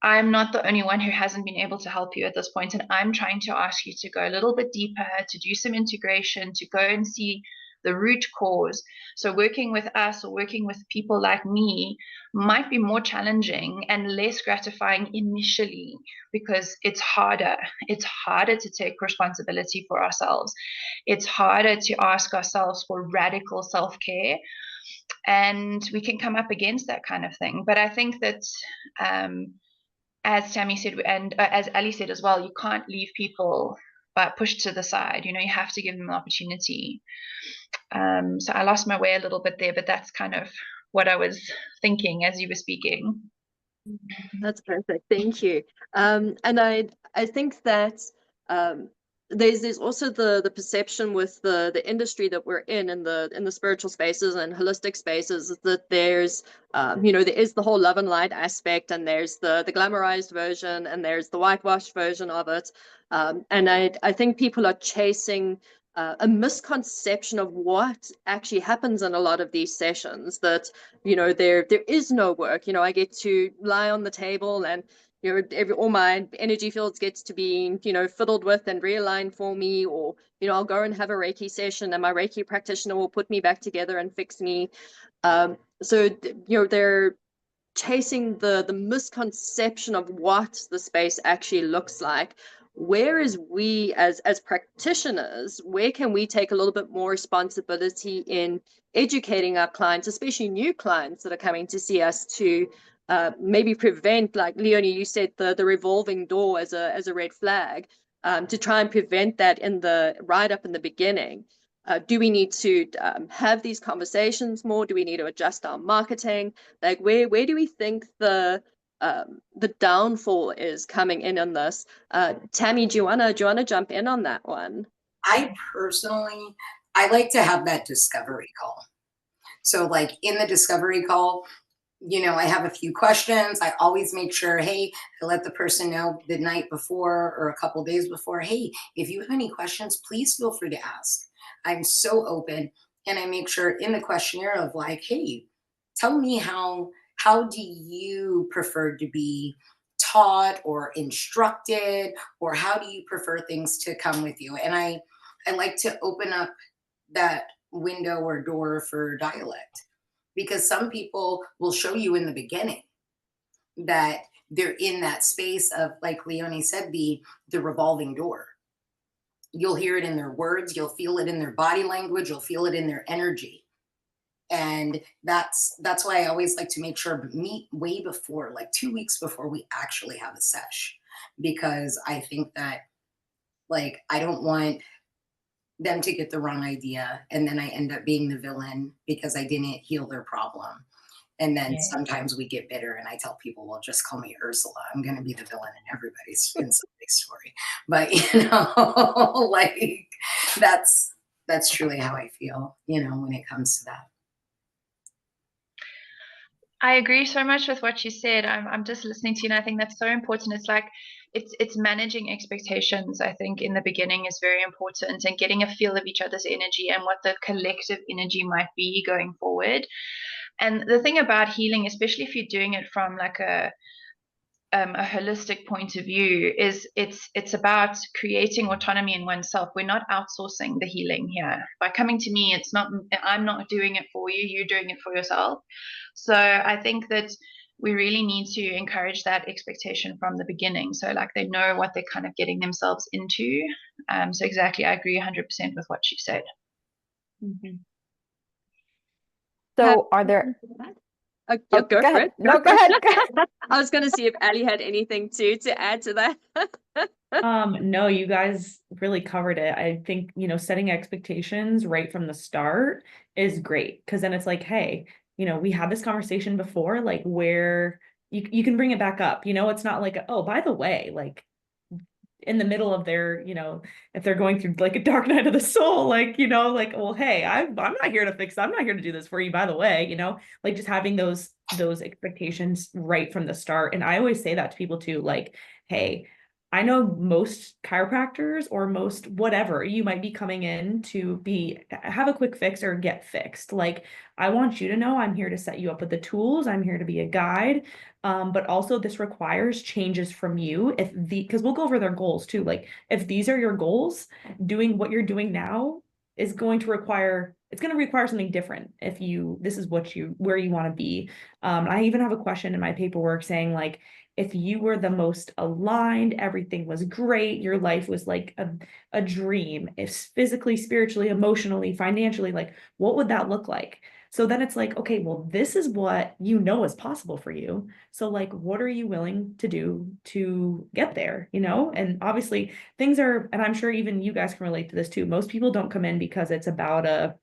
I'm not the only one who hasn't been able to help you at this point. And I'm trying to ask you to go a little bit deeper, to do some integration, to go and see the root cause. So working with us or working with people like me might be more challenging and less gratifying initially, because it's harder. It's harder to take responsibility for ourselves. It's harder to ask ourselves for radical self-care. And we can come up against that kind of thing. But I think that, as Tammy said, and as Ali said as well, you can't leave people pushed to the side. You have to give them an opportunity. So I lost my way a little bit there, but that's kind of what I was thinking as you were speaking. That's perfect. Thank you. And I think that there's also the perception with the industry that we're in the spiritual spaces and holistic spaces, that there's there is the whole love and light aspect, and there's the glamorized version, and there's the whitewashed version of it. And I think people are chasing a misconception of what actually happens in a lot of these sessions, that there is no work. I get to lie on the table, and all my energy fields gets to be fiddled with and realigned for me, or I'll go and have a Reiki session and my Reiki practitioner will put me back together and fix me. So they're chasing the misconception of what the space actually looks like. Whereas we as practitioners, where can we take a little bit more responsibility in educating our clients, especially new clients that are coming to see us, to maybe prevent, like Leonie, you said, the revolving door as a red flag, to try and prevent that right up in the beginning. Do we need to have these conversations more? Do we need to adjust our marketing? Like, where do we think the downfall is coming in on this? Tammy, do you wanna jump in on that one? I like to have that discovery call. So like in the discovery call, I have a few questions. I always make sure, hey, I let the person know the night before or a couple days before, hey, if you have any questions, please feel free to ask. I'm so open. And I make sure in the questionnaire of like, hey, tell me how do you prefer to be taught or instructed, or how do you prefer things to come with you? And I like to open up that window or door for dialect, because some people will show you in the beginning that they're in that space of, like Leonie said, the revolving door. You'll hear it in their words, you'll feel it in their body language, you'll feel it in their energy. And that's why I always like to make sure meet way before, like 2 weeks before we actually have a sesh, because I think that, like, I don't want them to get the wrong idea and then I end up being the villain because I didn't heal their problem. And then Yeah. sometimes we get bitter and I tell people, well, just call me Ursula. I'm going to be the villain in somebody's story. But, like, that's truly how I feel, when it comes to that. I agree so much with what you said. I'm just listening to you, and I think that's so important. It's like it's managing expectations. I think in the beginning is very important, and getting a feel of each other's energy and what the collective energy might be going forward. And the thing about healing, especially if you're doing it from like a holistic point of view, is it's about creating autonomy in oneself. We're not outsourcing the healing here. By coming to me, it's not, I'm not doing it for you, you're doing it for yourself. So I think that we really need to encourage that expectation from the beginning, so like they know what they're kind of getting themselves into. So exactly, I agree 100% with what she said. Mm-hmm. So are there... Yeah, go for it. No, go ahead. I was going to see if Ali had anything to add to that. No, you guys really covered it. I think, setting expectations right from the start is great, because then it's like, hey, we had this conversation before, like, where you can bring it back up. It's not like, oh, by the way, like, in the middle of their, if they're going through like a dark night of the soul, like, like, well, hey, I'm not here to fix, I'm not here to do this for you, by the way, like, just having those expectations right from the start. And I always say that to people too, like, hey, I know most chiropractors or most whatever, you might be coming in to have a quick fix or get fixed. Like, I want you to know I'm here to set you up with the tools. I'm here to be a guide. But also this requires changes from you because we'll go over their goals too. Like, if these are your goals, doing what you're doing now is going to require something different. This is where you want to be. I even have a question in my paperwork saying, like, if you were the most aligned, everything was great, your life was like a dream, if physically, spiritually, emotionally, financially, like, what would that look like? So then it's like, okay, well, this is what is possible for you. So, like, what are you willing to do to get there, And obviously things are, and I'm sure even you guys can relate to this too. Most people don't come in because it's about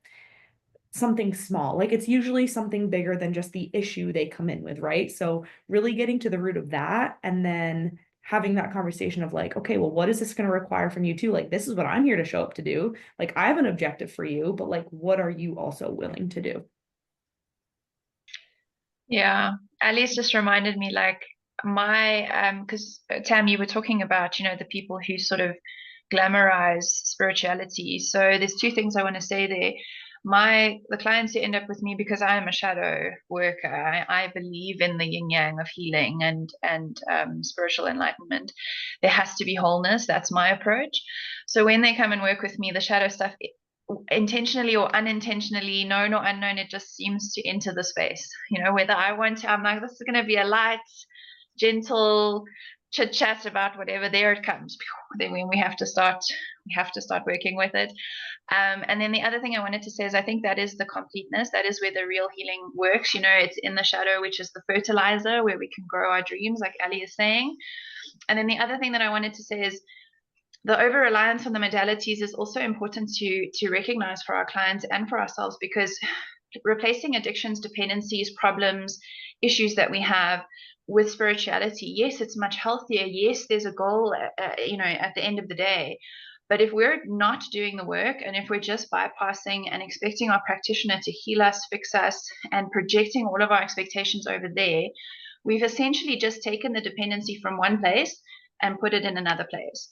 something small. Like, it's usually something bigger than just the issue they come in with, right? So really getting to the root of that, and then having that conversation of like, okay, well, what is this going to require from you too? Like, this is what I'm here to show up to do. Like, I have an objective for you, but like, what are you also willing to do? Yeah, Alice just reminded me, like, because Tam, you were talking about, the people who sort of glamorize spirituality. So there's two things I want to say there. The clients who end up with me, because I am a shadow worker, I believe in the yin yang of healing and spiritual enlightenment. There has to be wholeness. That's my approach. So when they come and work with me, the shadow stuff, intentionally or unintentionally, known or unknown, it just seems to enter the space. Whether I want to, I'm like, this is going to be a light, gentle chit chat about whatever. There it comes. Then when we have to start working with it. And then the other thing I wanted to say is, I think that is the completeness. That is where the real healing works. It's in the shadow, which is the fertilizer, where we can grow our dreams, like Ali is saying. And then the other thing that I wanted to say is, the over-reliance on the modalities is also important to recognize for our clients and for ourselves, because replacing addictions, dependencies, problems, issues that we have with spirituality, yes, it's much healthier. Yes, there's a goal, at the end of the day. But if we're not doing the work, and if we're just bypassing and expecting our practitioner to heal us, fix us, and projecting all of our expectations over there, we've essentially just taken the dependency from one place and put it in another place.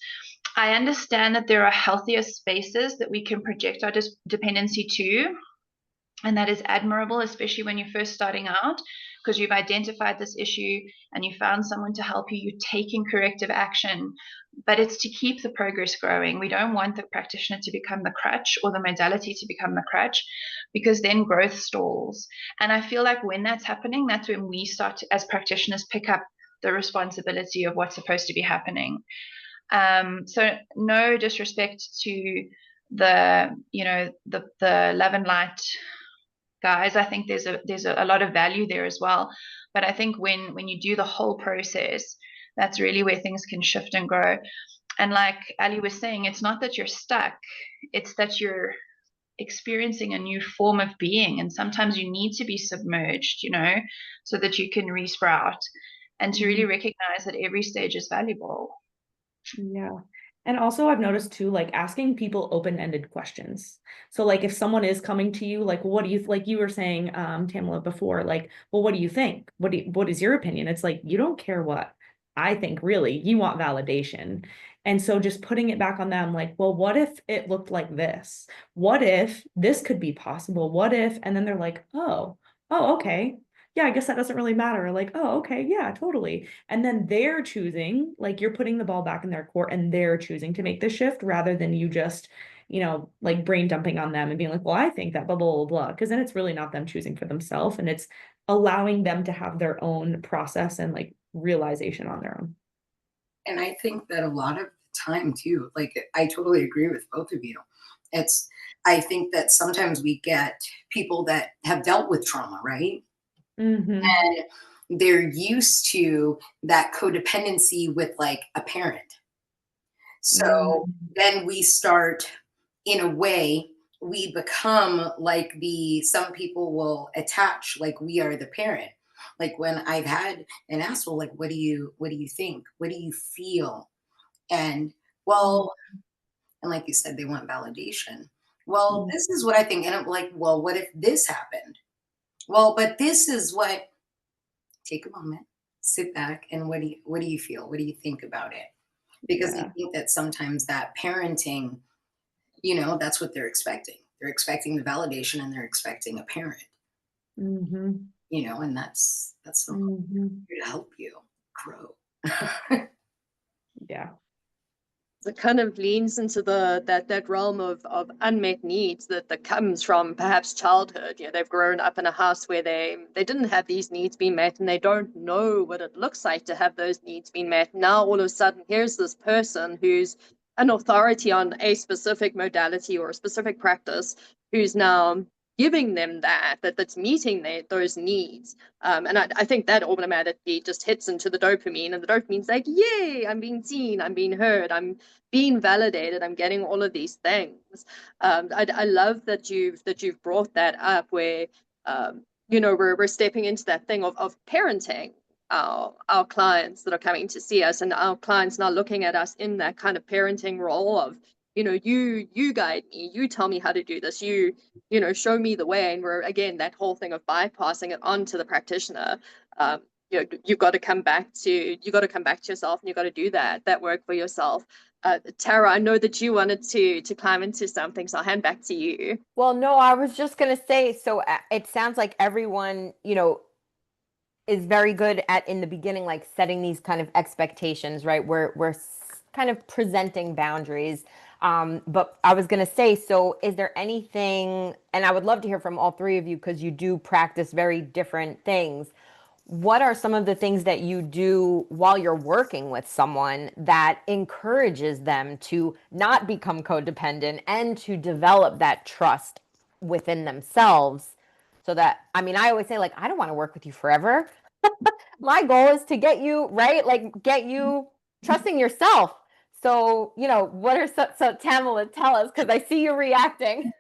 I understand that there are healthier spaces that we can project our dependency to, and that is admirable, especially when you're first starting out, because you've identified this issue and you found someone to help you, you're taking corrective action. But it's to keep the progress growing. We don't want the practitioner to become the crutch, or the modality to become the crutch, because then growth stalls. And I feel like when that's happening, that's when we start to, as practitioners, pick up the responsibility of what's supposed to be happening. So no disrespect to the love and light guys. I think there's a lot of value there as well. But I think when you do the whole process, that's really where things can shift and grow. And like Ali was saying, it's not that you're stuck, it's that you're experiencing a new form of being. And sometimes you need to be submerged, so that you can resprout, and to really recognize that every stage is valuable. Yeah. And also I've noticed too, like asking people open-ended questions. So like if someone is coming to you, like, what do you, like you were saying, Tamala, before, like, well, what do you think? What is your opinion? It's like, you don't care what I think, really. You want validation. And so just putting it back on them, like, well, what if it looked like this? What if this could be possible? What if, and then they're like, oh, okay. Yeah, I guess that doesn't really matter. Like, oh, okay, yeah, totally. And then they're choosing, like you're putting the ball back in their court and they're choosing to make the shift rather than you just, like brain dumping on them and being like, well, I think that blah, blah, blah, blah. Because then it's really not them choosing for themselves, and it's allowing them to have their own process and like realization on their own. And I think that a lot of the time too, like I totally agree with both of you. I think that sometimes we get people that have dealt with trauma, right? Mm-hmm. And they're used to that codependency with like a parent. So then we start, in a way, we become like some people will attach like we are the parent. Like when I've had an asshole, like, what do you think? What do you feel? And well, and like you said, they want validation. Well, this is what I think. And I'm like, well, what if this happened? Well, but this is what, take a moment, sit back, and what do you feel? What do you think about it? Because I think that sometimes that parenting, that's what they're expecting. They're expecting the validation and they're expecting a parent. And that's something here to help you grow. Yeah. It kind of leans into that realm of unmet needs that comes from perhaps childhood. They've grown up in a house where they didn't have these needs being met, and they don't know what it looks like to have those needs being met. Now all of a sudden, here's this person who's an authority on a specific modality or a specific practice, who's now giving them that's meeting those needs. And I think that automatically just hits into the dopamine, and the dopamine's like, yay, I'm being seen, I'm being heard, I'm being validated, I'm getting all of these things. I love that you've brought that up, where we're stepping into that thing of parenting our clients that are coming to see us, and our clients now looking at us in that kind of parenting role of, you guide me, you tell me how to do this, you show me the way. And we're, again, that whole thing of bypassing it onto the practitioner. You've got to come back to yourself, and you've got to do that work for yourself. Tara, I know that you wanted to climb into something, so I'll hand back to you. Well, no, I was just going to say, so it sounds like everyone, is very good at, in the beginning, like setting these kind of expectations, right? We're kind of presenting boundaries. But I was going to say, so is there anything, and I would love to hear from all three of you, because you do practice very different things. What are some of the things that you do while you're working with someone that encourages them to not become codependent and to develop that trust within themselves? So that, I mean, I always say, like, I don't want to work with you forever. My goal is to get you, right? Like, get you trusting yourself. So, what are so Tamala, tell us, because I see you reacting.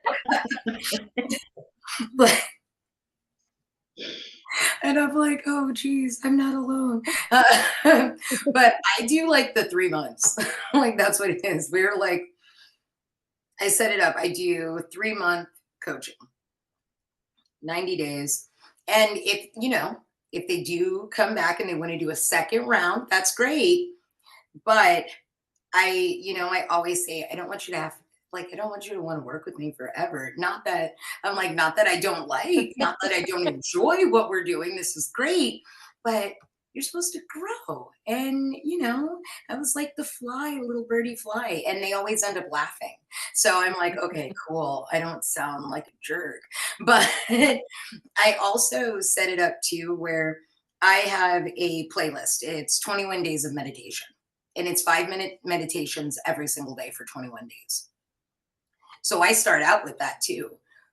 And I'm like, oh, geez, I'm not alone. But I do like the 3 months. Like, that's what it is. We're like, I set it up. I do 3-month coaching, 90 days. And if they do come back and they want to do a second round, that's great. But I always say, I don't want you to want to work with me forever. Not that I don't not that I don't enjoy what we're doing. This is great, but you're supposed to grow. And, I was like the little birdie fly, and they always end up laughing. So I'm like, okay, cool. I don't sound like a jerk, but I also set it up too, where I have a playlist. It's 21 days of meditation. And it's 5-minute meditations every single day for 21 days. So I start out with that too.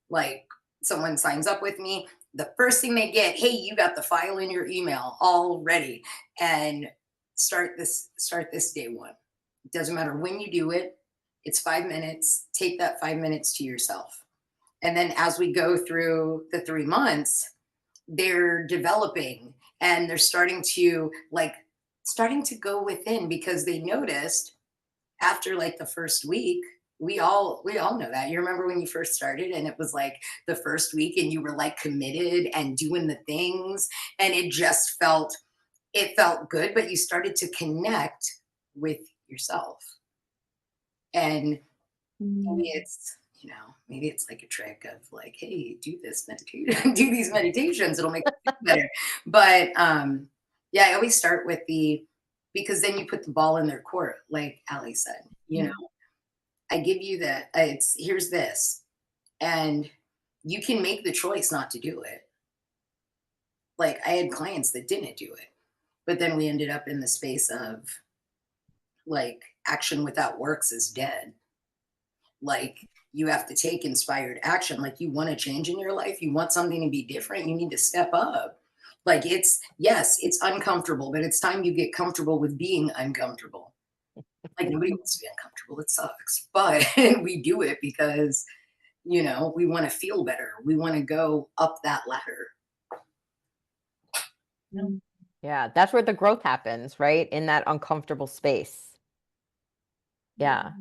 Like, someone signs up with me, the first thing they get, hey, you got the file in your email all ready, and start this day one. It doesn't matter when you do it. It's 5 minutes. Take that 5 minutes to yourself. And then as we go through the 3 months, they're developing and they're starting to go within, because they noticed after like the first week, we all know that. You remember when you first started and it was like the first week and you were like committed and doing the things, and it just felt good, but you started to connect with yourself. And maybe it's like a trick of like, hey, do this meditation, do these meditations, it'll make you feel better. But yeah, I always start with because then you put the ball in their court, like Ali said, I give you that, here's this, and you can make the choice not to do it. Like I had clients that didn't do it, but then we ended up in the space of like action without works is dead. Like you have to take inspired action. Like you want to change in your life, you want something to be different, you need to step up. Like it's uncomfortable, but it's time you get comfortable with being uncomfortable. Like nobody wants to be uncomfortable. It sucks, but we do it because, we want to feel better. We want to go up that ladder. Yeah, that's where the growth happens, right? In that uncomfortable space. Yeah.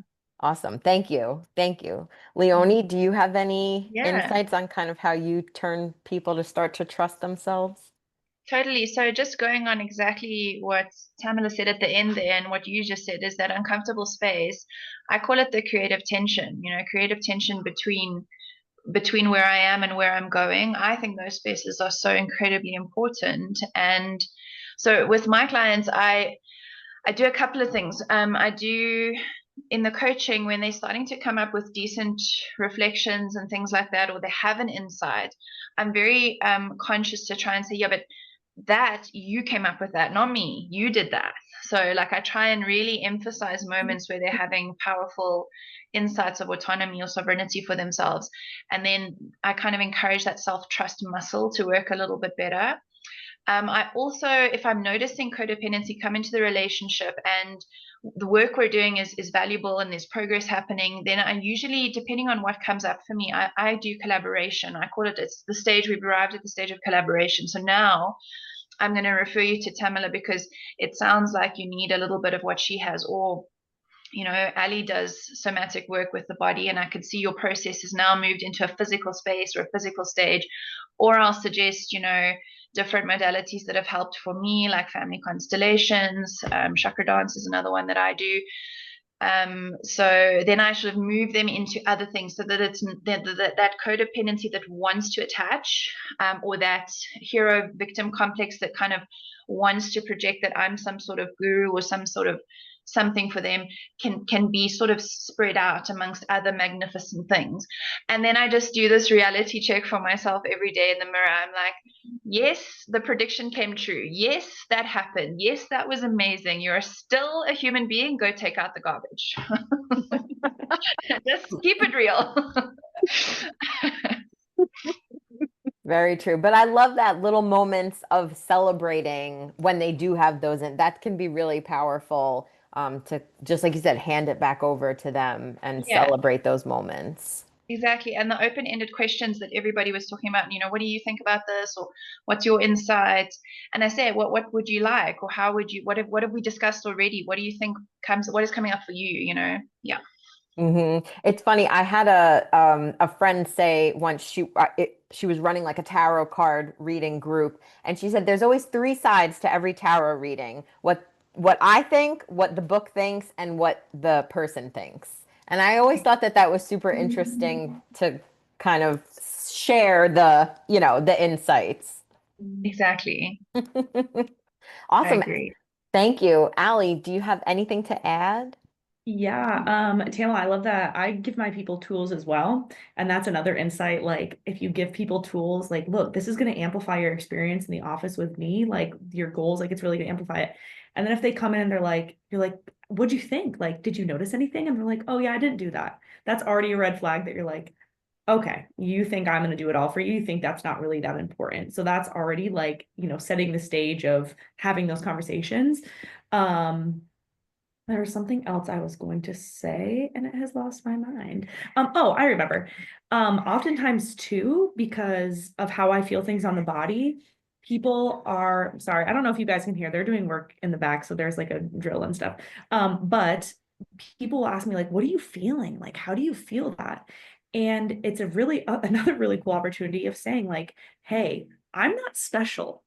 Awesome. Thank you. Thank you. Leonie, do you have any insights on kind of how you turn people to start to trust themselves? Totally. So just going on exactly what Tamala said at the end there, and what you just said, is that uncomfortable space. I call it the creative tension, creative tension between where I am and where I'm going. I think those spaces are so incredibly important. And so with my clients, I do a couple of things. I do in the coaching, when they're starting to come up with decent reflections and things like that, or they have an insight, I'm very conscious to try and say, yeah, but that you came up with that, not me, you did that. So like I try and really emphasize moments where they're having powerful insights of autonomy or sovereignty for themselves, and then I kind of encourage that self-trust muscle to work a little bit better. I also, if I'm noticing codependency come into the relationship and the work we're doing is valuable and there's progress happening, then I usually, depending on what comes up for me, I do collaboration. I call it's the stage, we've arrived at the stage of collaboration. So now I'm going to refer you to Tamala, because it sounds like you need a little bit of what she has, or Ali does somatic work with the body, and I could see your process is now moved into a physical space or a physical stage. Or I'll suggest, different modalities that have helped for me, like family constellations, chakra dance is another one that I do. So then I sort of move them into other things, so that it's that codependency that wants to attach, or that hero victim complex that kind of wants to project that I'm some sort of guru or some sort of something for them, can be sort of spread out amongst other magnificent things. And then I just do this reality check for myself every day in the mirror. I'm like, yes, the prediction came true. Yes, that happened. Yes, that was amazing. You're still a human being. Go take out the garbage. Just keep it real. Very true. But I love that little moments of celebrating when they do have those, and that can be really powerful, to, just like you said, hand it back over to them and celebrate those moments. Exactly. And the open-ended questions that everybody was talking about, what do you think about this? Or what's your insight? And I say, what would you like? Or how would you, what have we discussed already? What do you think what is coming up for you, Yeah. Mm-hmm. It's funny. I had a friend say once she was running like a tarot card reading group, and she said there's always 3 sides to every tarot reading. What I think, what the book thinks, and what the person thinks. And I always thought that was super interesting to kind of share the insights. Exactly. Awesome. I agree. Thank you. Ali, do you have anything to add? Yeah, Tamala, I love that. I give my people tools as well. And that's another insight. Like if you give people tools, like, look, this is going to amplify your experience in the office with me, like your goals, like it's really going to amplify it. And then if they come in and you're like, what'd you think? Like, did you notice anything? And they're like, oh yeah, I didn't do that. That's already a red flag that you're like, okay, you think I'm going to do it all for you. You think that's not really that important. So that's already like, setting the stage of having those conversations. There was something else I was going to say and it has lost my mind. Oh, I remember. Oftentimes too, because of how I feel things on the body, people are, sorry, I don't know if you guys can hear, they're doing work in the back. So there's like a drill and stuff. But people will ask me like, what are you feeling? Like, how do you feel that? And it's a really, another really cool opportunity of saying like, hey, I'm not special.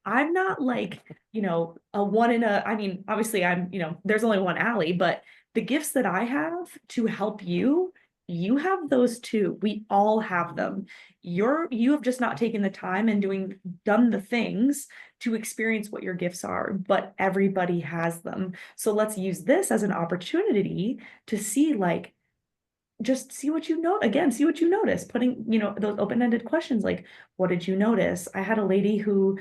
I'm not like, a one in a, I mean, obviously I'm, there's only one Allie, but the gifts that I have to help you, you have those too. We all have them. You have just not taken the time and done the things to experience what your gifts are, but everybody has them. So let's use this as an opportunity to see like, just see what you know, again, see what you notice, putting, those open-ended questions like, what did you notice? I had a lady who,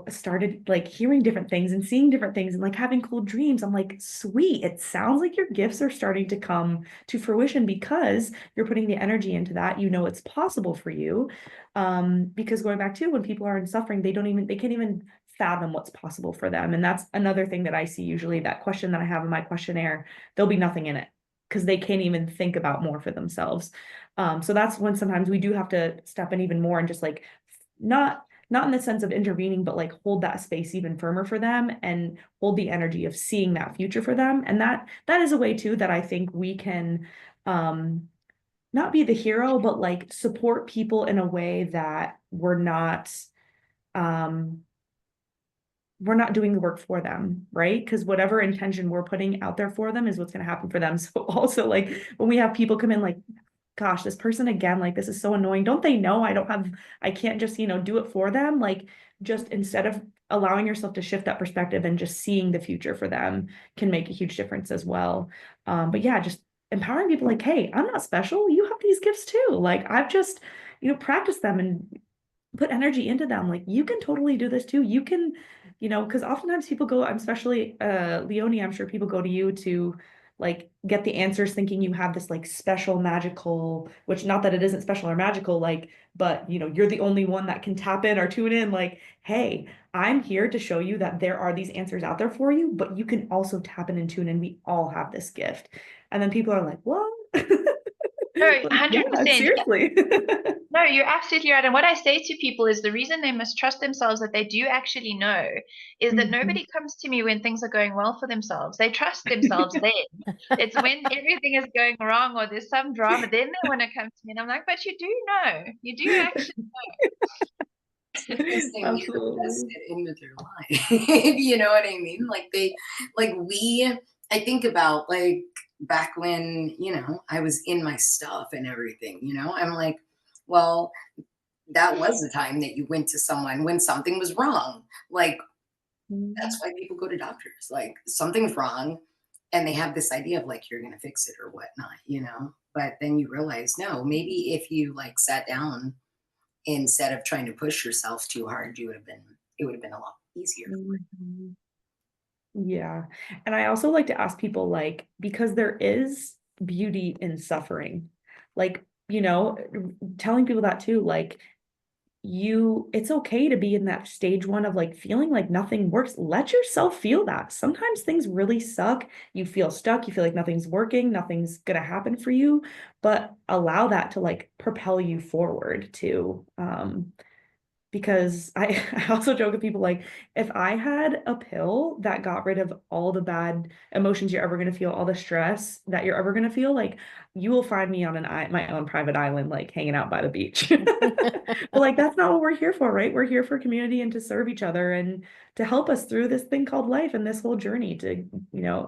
started like hearing different things and seeing different things and like having cool dreams. I'm like, sweet, it sounds like your gifts are starting to come to fruition because you're putting the energy into that. It's possible for you. Because going back to when people are in suffering, they can't even fathom what's possible for them. And that's another thing that I see usually, that question that I have in my questionnaire, there'll be nothing in it, because they can't even think about more for themselves. So that's when sometimes we do have to step in even more and just like not in the sense of intervening, but like hold that space even firmer for them and hold the energy of seeing that future for them. And that is a way too that I think we can not be the hero, but like support people in a way that we're not doing the work for them, right? Because whatever intention we're putting out there for them is what's going to happen for them. So also like when we have people come in like, gosh, this person again, like this is so annoying. Don't they know I can't just, do it for them? Like just instead of allowing yourself to shift that perspective and just seeing the future for them can make a huge difference as well. But yeah, just empowering people like, hey, I'm not special. You have these gifts too. Like I've just, practiced them and put energy into them. Like you can totally do this too. You can, because oftentimes people go, I'm especially Leonie, I'm sure people go to you to like get the answers thinking you have this like special magical, which not that it isn't special or magical, like, but you're the only one that can tap in or tune in, like, hey, I'm here to show you that there are these answers out there for you, but you can also tap in and tune in. We all have this gift. And then people are like, what? No, Like, 100%. yeah, seriously. No, you're absolutely right. And what I say to people is the reason they must trust themselves that they do actually know is that nobody comes to me when things are going well for themselves. They trust themselves then. It's when everything is going wrong or there's some drama, then they want to come to me. And I'm like, but you do know. You do actually know. Absolutely. Into their life. You know what I mean? I think about like back when, I was in my stuff and everything, I'm like, well, that was the time that you went to someone when something was wrong. Like, that's why people go to doctors. Like, something's wrong. And they have this idea of like, you're going to fix it or whatnot, But then you realize, no, maybe if you like sat down instead of trying to push yourself too hard, it would have been a lot easier. Yeah. And I also like to ask people like, because there is beauty in suffering, like, telling people that too, like it's okay to be in that stage one of like feeling like nothing works. Let yourself feel that. Sometimes things really suck. You feel stuck. You feel like nothing's working. Nothing's going to happen for you, but allow that to like propel you forward too. Because I also joke with people like, if I had a pill that got rid of all the bad emotions you're ever going to feel, all the stress that you're ever going to feel, like you will find me on my own private island, like hanging out by the beach. But like, that's not what we're here for, right? We're here for community and to serve each other and to help us through this thing called life and this whole journey to,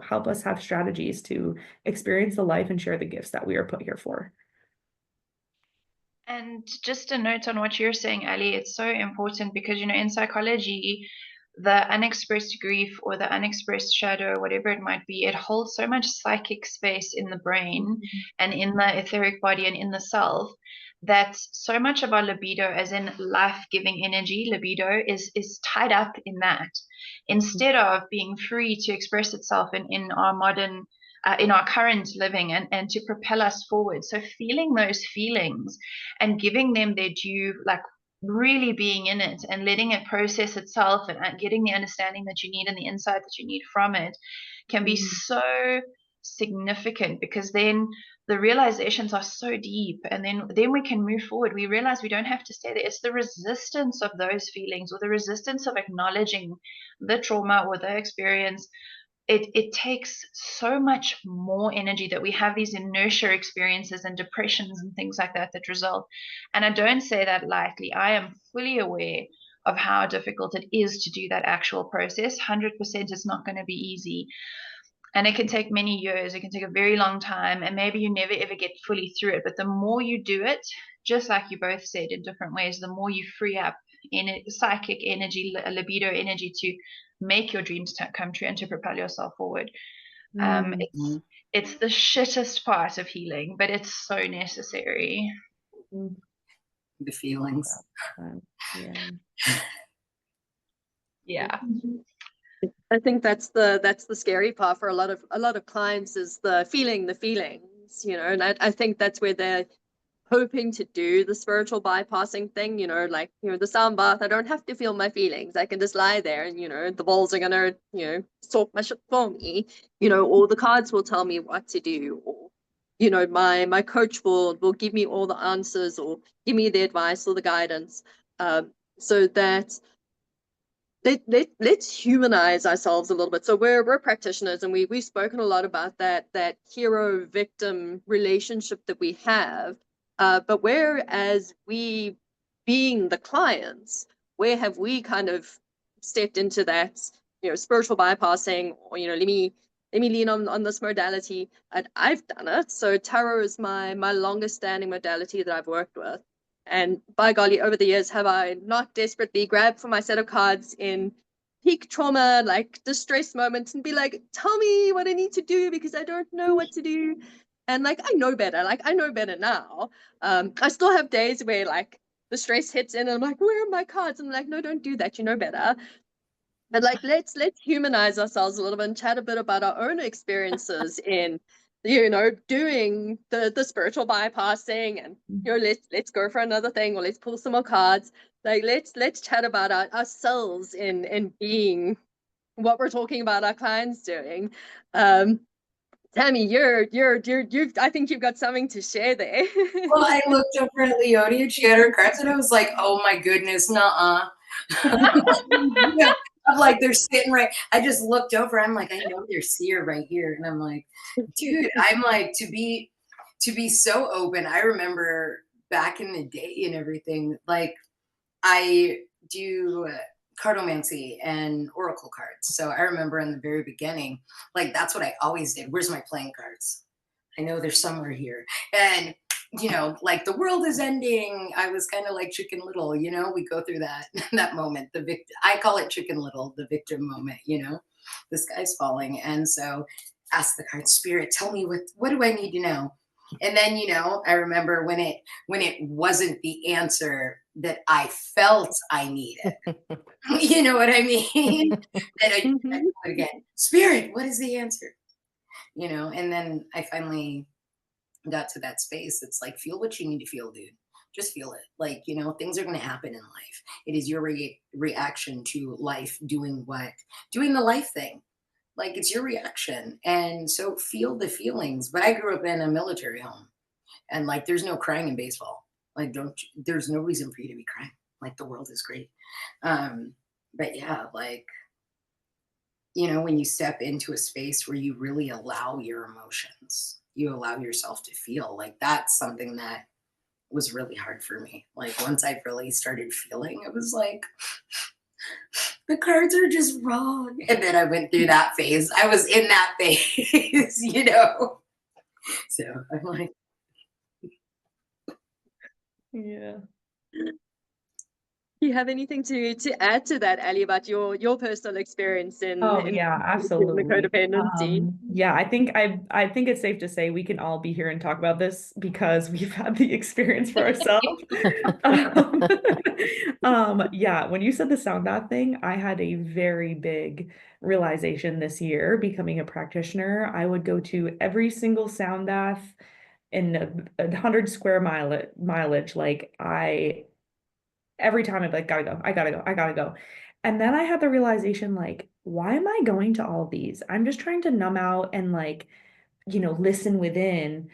help us have strategies to experience the life and share the gifts that we are put here for. And just a note on what you're saying, Ali, it's so important because, in psychology, the unexpressed grief or the unexpressed shadow, whatever it might be, it holds so much psychic space in the brain and in the etheric body and in the self that so much of our libido, as in life-giving energy, libido is tied up in that instead of being free to express itself in our modern in our current living, and to propel us forward. So feeling those feelings and giving them their due, like really being in it and letting it process itself, and getting the understanding that you need and the insight that you need from it, can be so significant, because then the realizations are so deep, and then we can move forward. We realize we don't have to stay there. It's the resistance of those feelings, or the resistance of acknowledging the trauma or the experience. It takes so much more energy, that we have these inertia experiences and depressions and things like that result. And I don't say that lightly. I am fully aware of how difficult it is to do that actual process. 100% it's not going to be easy. And it can take many years. It can take a very long time. And maybe you never ever get fully through it. But the more you do it, just like you both said in different ways, the more you free up psychic energy, libido energy, to make your dreams come true and to propel yourself forward. It's the shittest part of healing, but it's so necessary. The feelings. Yeah. I think that's the scary part for a lot of clients, is the feelings, you know, and I think that's where they're hoping to do the spiritual bypassing thing, you know, like, you know, the sound bath. I don't have to feel my feelings. I can just lie there, and, you know, the balls are gonna, you know, sort my shit for me, you know, or the cards will tell me what to do, or, you know, my coach will give me all the answers, or give me the advice or the guidance. So that let's humanize ourselves a little bit. So we're practitioners, and we've spoken a lot about that hero victim relationship that we have. But whereas we, being the clients, where have we kind of stepped into that, you know, spiritual bypassing, or, you know, let me lean on this modality. And I've done it. So tarot is my longest standing modality that I've worked with. And by golly, over the years, have I not desperately grabbed for my set of cards in peak trauma, like distress moments, and be like, tell me what I need to do, because I don't know what to do. And like, I know better. Like, I know better now. I still have days where like the stress hits in, and I'm like, where are my cards? And I'm like, no, don't do that. You know better. But like, let's humanize ourselves a little bit and chat a bit about our own experiences in, you know, doing the spiritual bypassing, and, you know, let's go for another thing, or let's pull some more cards. Like, let's chat about ourselves in being what we're talking about our clients doing. Tammy, I think you've got something to share there. Well, I looked over at Leonie, and she had her cards, and I was like, oh my goodness, nuh-uh. I'm like, they're sitting right. I just looked over. I'm like, I know there's Seer right here. And I'm like, dude, I'm like, to be so open. I remember back in the day and everything, like, I do cartomancy and oracle cards. So I remember in the very beginning, like, that's what I always did. Where's my playing cards? I know there's somewhere here. And, you know, like, the world is ending. I was kind of like Chicken Little, you know, we go through that moment, I call it Chicken Little, the victim moment, you know, the sky's falling. And so ask the card, Spirit, tell me what do I need to know? And then, you know, I remember when it wasn't the answer that I felt I needed. You know what I mean? Then I do it again. Spirit, what is the answer? You know, and then I finally got to that space. It's like, feel what you need to feel, dude. Just feel it. Like, you know, things are going to happen in life. It is your reaction to life doing the life thing. Like, it's your reaction. And so feel the feelings. But I grew up in a military home, and like, there's no crying in baseball. Like, there's no reason for you to be crying. Like, the world is great. But yeah, like, you know, when you step into a space where you really allow your emotions, you allow yourself to feel, like, that's something that was really hard for me. Like, once I really started feeling, it was like, the cards are just wrong. And then I went through that phase. I was in that phase, you know? So I'm like, you have anything to add to that, Ali, about your personal experience in yeah, the absolutely. codependency? Yeah, I think it's safe to say we can all be here and talk about this because we've had the experience for ourselves. um, yeah, when you said the sound bath thing, I had a very big realization this year becoming a practitioner. I would go to every single sound bath in a 100 square mileage. Like every time I'd be like, gotta go, I gotta go, I gotta go. And then I had the realization, like, why am I going to all of these? I'm just trying to numb out and like, listen within.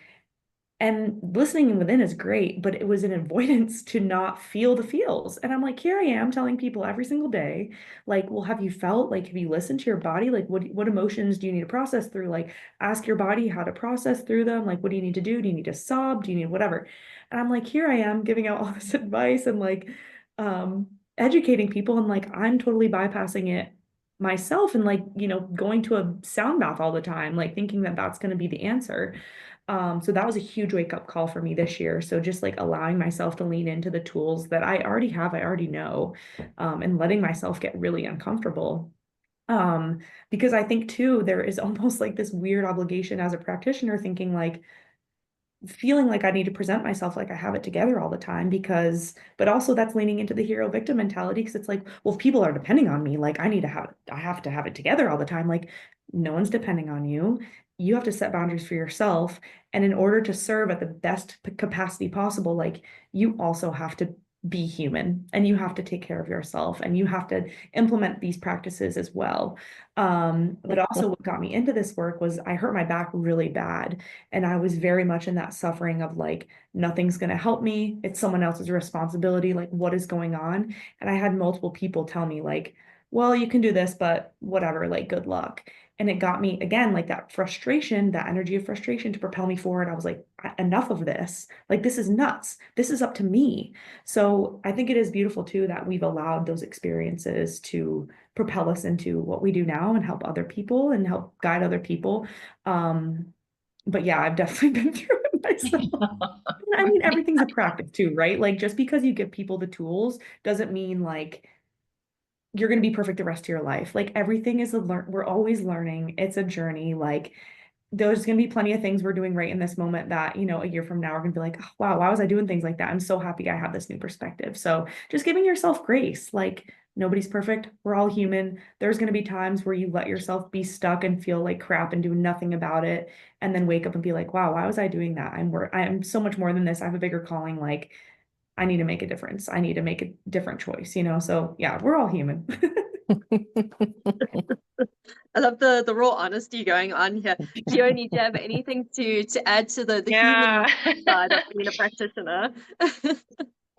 And listening within is great, but it was an avoidance to not feel the feels. And I'm like, here I am telling people every single day, like, well, have you felt, like, have you listened to your body? Like, what emotions do you need to process through? Like, ask your body how to process through them. Like, what do you need to do? Do you need to sob? Do you need whatever? And I'm like, here I am giving out all this advice and like educating people. And like, I'm totally bypassing it myself and like, going to a sound bath all the time, like thinking that that's going to be the answer. So that was a huge wake up call for me this year. So just like allowing myself to lean into the tools that I already have, I already know, and letting myself get really uncomfortable. Because I think too, there is almost like this weird obligation as a practitioner thinking like, feeling like I need to present myself like I have it together all the time but also that's leaning into the hero victim mentality because it's like, well, if people are depending on me, like I have to have it together all the time. Like no one's depending on you. You have to set boundaries for yourself. And in order to serve at the best capacity possible, like you also have to be human and you have to take care of yourself and you have to implement these practices as well. But also what got me into this work was I hurt my back really bad. And I was very much in that suffering of like, nothing's going to help me. It's someone else's responsibility. Like, what is going on? And I had multiple people tell me, like, well, you can do this, but whatever, like, good luck. And it got me again, like that frustration, that energy of frustration to propel me forward. I was like, enough of this. Like, this is nuts. This is up to me. So I think it is beautiful too that we've allowed those experiences to propel us into what we do now and help other people and help guide other people. But yeah, I've definitely been through it myself. I mean, everything's a practice too, right? Like just because you give people the tools doesn't mean like you're going to be perfect the rest of your life. Like everything is we're always learning. It's a journey. Like there's going to be plenty of things we're doing right in this moment that, a year from now, we're going to be like, oh, wow, why was I doing things like that? I'm so happy I have this new perspective. So just giving yourself grace, like nobody's perfect. We're all human. There's going to be times where you let yourself be stuck and feel like crap and do nothing about it. And then wake up and be like, wow, why was I doing that? I'm so much more than this. I have a bigger calling. Like I need to make a difference. I need to make a different choice, So yeah, we're all human. I love the raw honesty going on here. Keone, do you have anything to add to the human side of being a practitioner? So,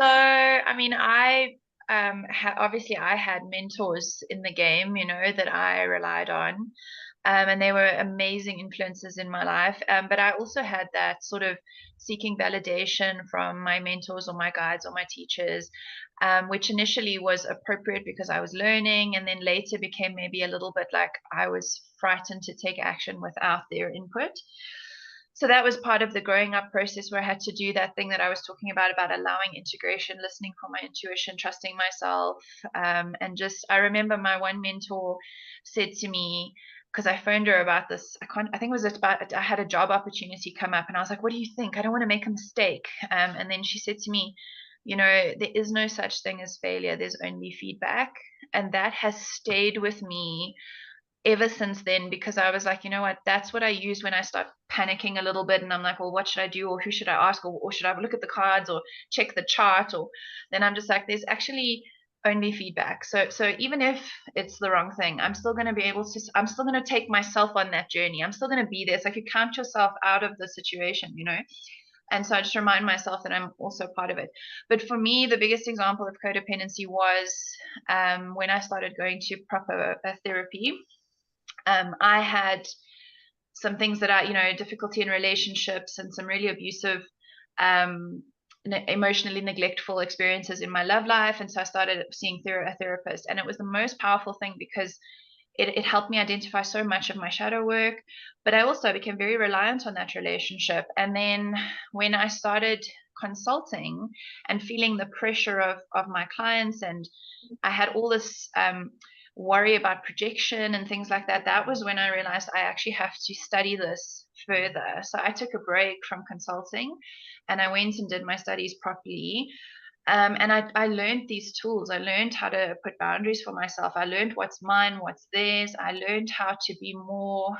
I mean, I obviously I had mentors in the game, that I relied on. And they were amazing influences in my life. But I also had that sort of seeking validation from my mentors or my guides or my teachers, which initially was appropriate because I was learning, and then later became maybe a little bit like I was frightened to take action without their input. So that was part of the growing up process where I had to do that thing that I was talking about allowing integration, listening for my intuition, trusting myself. And just, I remember my one mentor said to me, because I phoned her about this, I think it was about, I had a job opportunity come up and I was like, what do you think? I don't want to make a mistake. And then she said to me, there is no such thing as failure. There's only feedback. And that has stayed with me ever since then, because I was like, you know what, that's what I use when I start panicking a little bit and I'm like, well, what should I do, or who should I ask, or should I look at the cards or check the chart, or then I'm just like, there's actually only feedback. So even if it's the wrong thing, I'm still going to take myself on that journey. I'm still going to be there. It's like you count yourself out of the situation, and so I just remind myself that I'm also part of it. But for me, the biggest example of codependency was when I started going to proper therapy. I had some things that difficulty in relationships and some really abusive, emotionally neglectful experiences in my love life. And so I started seeing a therapist, and it was the most powerful thing because it helped me identify so much of my shadow work, but I also became very reliant on that relationship. And then when I started consulting and feeling the pressure of my clients, and I had all this worry about projection and things like that, that was when I realized I actually have to study this further. So I took a break from consulting and I went and did my studies properly. And I learned these tools. I learned how to put boundaries for myself. I learned what's mine, what's theirs. I learned how to be more,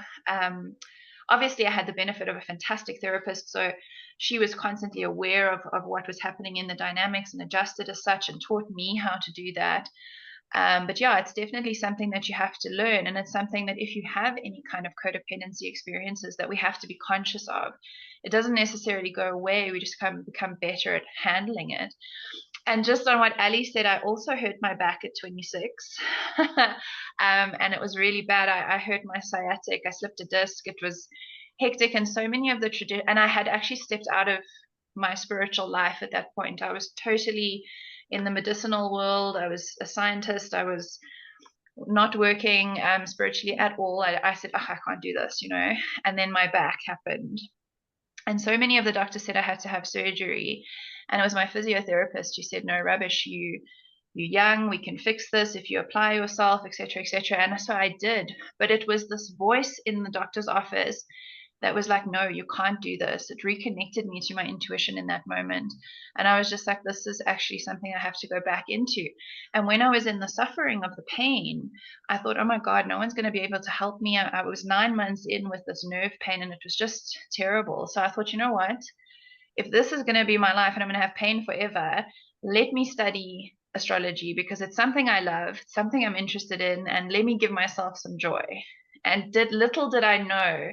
obviously I had the benefit of a fantastic therapist. So she was constantly aware of what was happening in the dynamics and adjusted as such and taught me how to do that. But yeah, it's definitely something that you have to learn. And it's something that if you have any kind of codependency experiences that we have to be conscious of. It doesn't necessarily go away. We just become better at handling it. And just on what Ali said, I also hurt my back at 26. And it was really bad. I hurt my sciatic. I slipped a disc. It was hectic. And so many of the and I had actually stepped out of my spiritual life at that point. I was totally in the medicinal world. I was a scientist. I was not working spiritually at all. I said, I can't do this, and then my back happened. And so many of the doctors said I had to have surgery. And it was my physiotherapist who said, no, rubbish, you're young, we can fix this if you apply yourself, etc., etc. And so I did. But it was this voice in the doctor's office that was like, no, you can't do this. It reconnected me to my intuition in that moment. And I was just like, this is actually something I have to go back into. And when I was in the suffering of the pain, I thought, oh my God, no one's going to be able to help me. I was 9 months in with this nerve pain and it was just terrible. So I thought, you know what? If this is going to be my life and I'm going to have pain forever, let me study astrology because it's something I love, it's something I'm interested in, and let me give myself some joy. And little did I know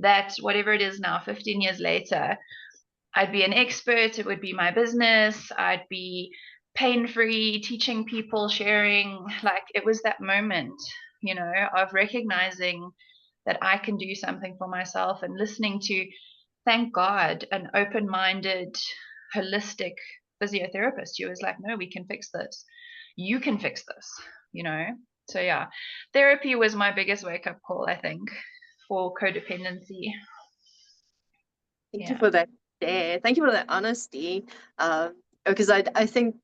that whatever it is now, 15 years later, I'd be an expert. It would be my business. I'd be pain-free, teaching people, sharing. Like it was that moment, of recognizing that I can do something for myself and listening to, thank God, an open-minded, holistic physiotherapist who was like, no, we can fix this. You can fix this, So yeah, therapy was my biggest wake-up call, I think, for codependency. Thank you for that. Yeah, thank you for that honesty. Because I think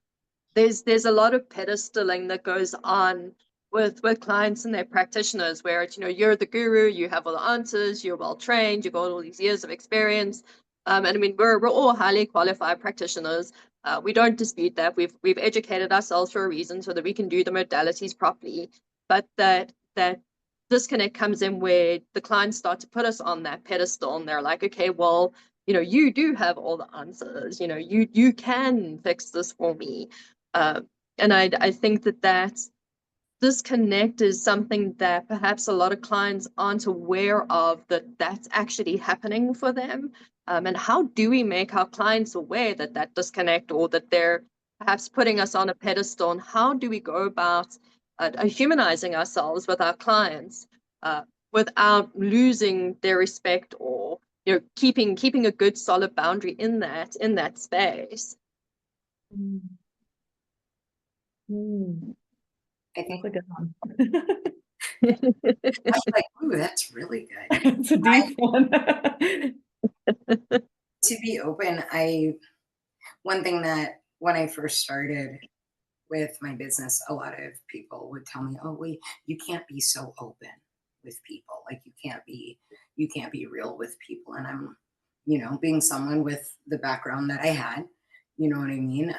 there's a lot of pedestaling that goes on with clients and their practitioners, where it's, you're the guru, you have all the answers, you're well trained, you've got all these years of experience. And I mean, we're all highly qualified practitioners. We don't dispute that. We've educated ourselves for a reason so that we can do the modalities properly. But that disconnect comes in where the clients start to put us on that pedestal and they're like, okay, well, you do have all the answers, you can fix this for me. And I think that disconnect is something that perhaps a lot of clients aren't aware of, that's actually happening for them. And how do we make our clients aware that disconnect, or that they're perhaps putting us on a pedestal, and how do we go about humanizing ourselves with our clients without losing their respect, or keeping a good solid boundary in that space? I think That's a good one. I was like, ooh, that's really good. It's a deep one. To be open, one thing that when I first started with my business, a lot of people would tell me, oh, wait, you can't be so open with people. Like you can't be real with people. And I'm, being someone with the background that I had, you know what I mean?